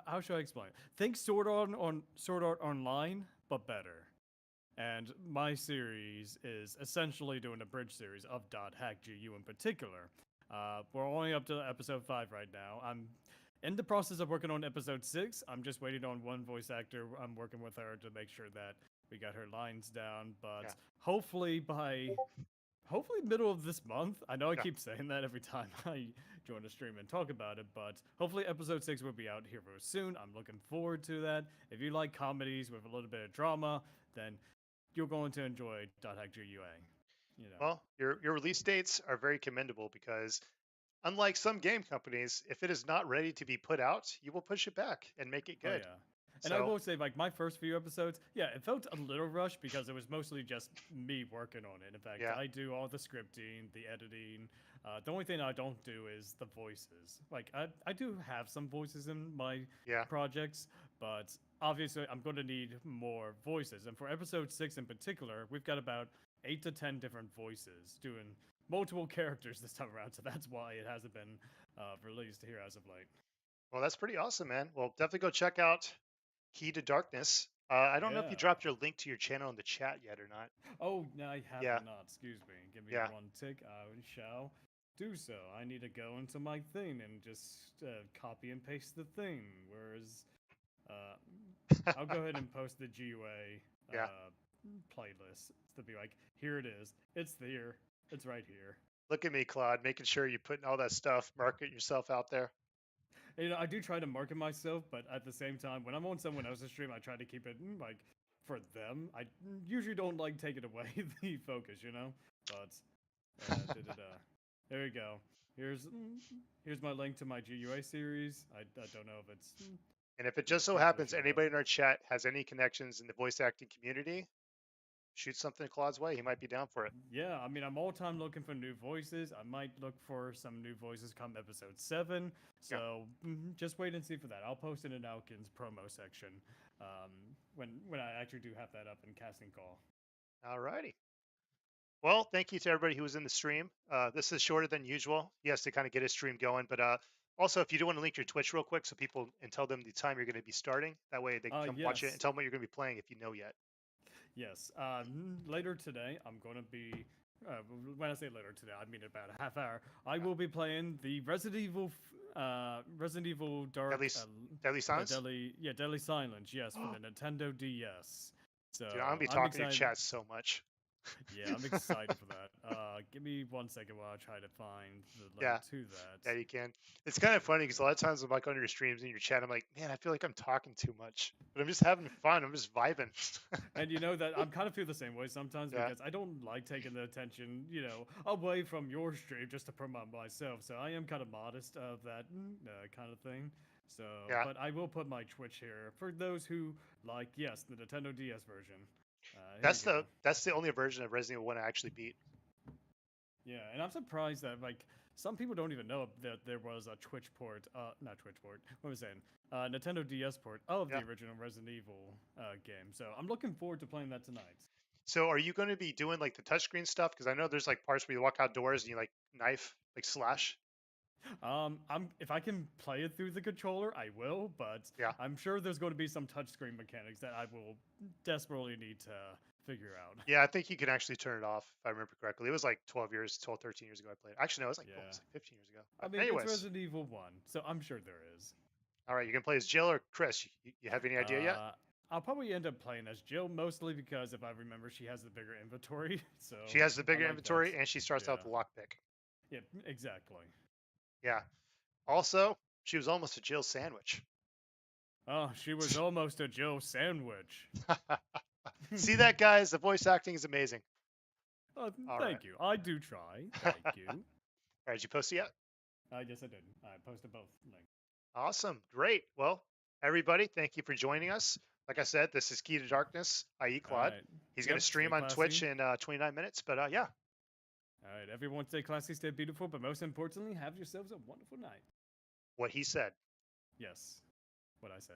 how should I explain? Think Sword Art Online, but better. And my series is essentially doing a bridge series of .hack GU in particular. We're only up to episode 5 right now. I'm in the process of working on episode 6. I'm just waiting on one voice actor. I'm working with her to make sure that we got her lines down. But hopefully middle of this month. I know I keep saying that every time I join a stream and talk about it, but hopefully episode 6 will be out here very soon. I'm looking forward to that. If you like comedies with a little bit of drama, then you're going to enjoy .hack GUA. Well, your release dates are very commendable, because unlike some game companies, if it is not ready to be put out, you will push it back and make it Oh good. yeah. And I So will say, like, my first few episodes, yeah, it felt a little rushed because it was mostly just me working on it. In fact, yeah, I do all the scripting, the editing. The only thing I don't do is the voices. Like, I do have some voices in my yeah, projects, but obviously I'm going to need more voices. And for episode 6 in particular, we've got about 8 to 10 different voices doing multiple characters this time around. So that's why it hasn't been released here as of late. well, that's pretty awesome, man. Well, definitely go check out Key to Darkness. I don't know if you Yeah. dropped your link to your channel in the chat yet or not. Oh, no, I have Yeah. not. Excuse me. Give me Yeah. one tick. I shall do so. I need to go into my thing and just copy and paste the thing. Whereas, I'll go ahead and post the GUA Yeah. playlist to be like, here it is. It's here. It's right here. Look at me, Claude, making sure you're putting all that stuff, marketing yourself out there. You know, I do try to market myself, but at the same time, when I'm on someone else's stream, I try to keep it like for them. I usually don't like taking away the focus, you know. But there we go. Here's my link to my GUA series. I don't know if it's. And if it just so Quickly happens show up. anybody in our chat has any connections in the voice acting community, shoot something Claude's way. He might be down for it. Yeah, I mean, I'm all time looking for new voices. I might look for some new voices come episode 7. So just wait and see for that. I'll post it in Alkin's promo section when I actually do have that up in casting call. Alrighty. Well, thank you to everybody who was in the stream. This is shorter than usual. He has to kind of get his stream going, but also if you do want to link your Twitch real quick so people and tell them the time you're going to be starting, that way they can come watch it Yes. and tell them what you're going to be playing if you know yet. Yes. Later today, I'm going to be. When I say later today, I mean about a half hour. I will be playing the Resident Evil Dark. Deadly Silence? Deadly Silence. Yes, for the Nintendo DS. So Dude, I'm going to be talking to your chat so much. Yeah, I'm excited for that. Give me 1 second while I try to find the link to that. Yeah, you can. It's kind of funny because a lot of times I'm like on your streams and your chat, I'm like, man, I feel like I'm talking too much, but I'm just having fun. I'm just vibing. And you know that I'm kind of feel the same way sometimes because I don't like taking the attention, you know, away from your stream just to promote myself. So I am kind of modest of that kind of thing. So, but I will put my Twitch here for those who like, yes, the Nintendo DS version. That's the only version of Resident Evil 1 I actually beat. Yeah, and I'm surprised that like some people don't even know that there was a Twitch port, not Twitch port. What was I saying? Nintendo DS port of the original Resident Evil game. So I'm looking forward to playing that tonight. So are you going to be doing like the touchscreen stuff? Because I know there's like parts where you walk outdoors and you like knife, like slash. If I can play it through the controller, I will. But I'm sure there's going to be some touchscreen mechanics that I will desperately need to figure out. Yeah, I think you can actually turn it off if I remember correctly. It was like 12, 13 years ago I played it. Actually, no, it was like, it was like 15 years ago. I mean, anyways, it's Resident Evil 1, so I'm sure there is. All right, you can play as Jill or Chris. You have any idea yet? I'll probably end up playing as Jill, mostly because if I remember, she has the bigger inventory. So she has the bigger inventory, and she starts out with the lockpick. Yeah, exactly. Yeah. Also, she was almost a Jill sandwich. Oh, she was almost a Jill sandwich. See that, guys? The voice acting is amazing. Thank you. I do try. Thank you. All right, did you post it yet? Yes, I did. I posted both links. Awesome. Great. Well, everybody, thank you for joining us. Like I said, this is Key to Darkness, i.e. Claude. Right. He's going to stream on Twitch in 29 minutes, but yeah. All right, everyone stay classy, stay beautiful, but most importantly, have yourselves a wonderful night. What he said. Yes, what I said.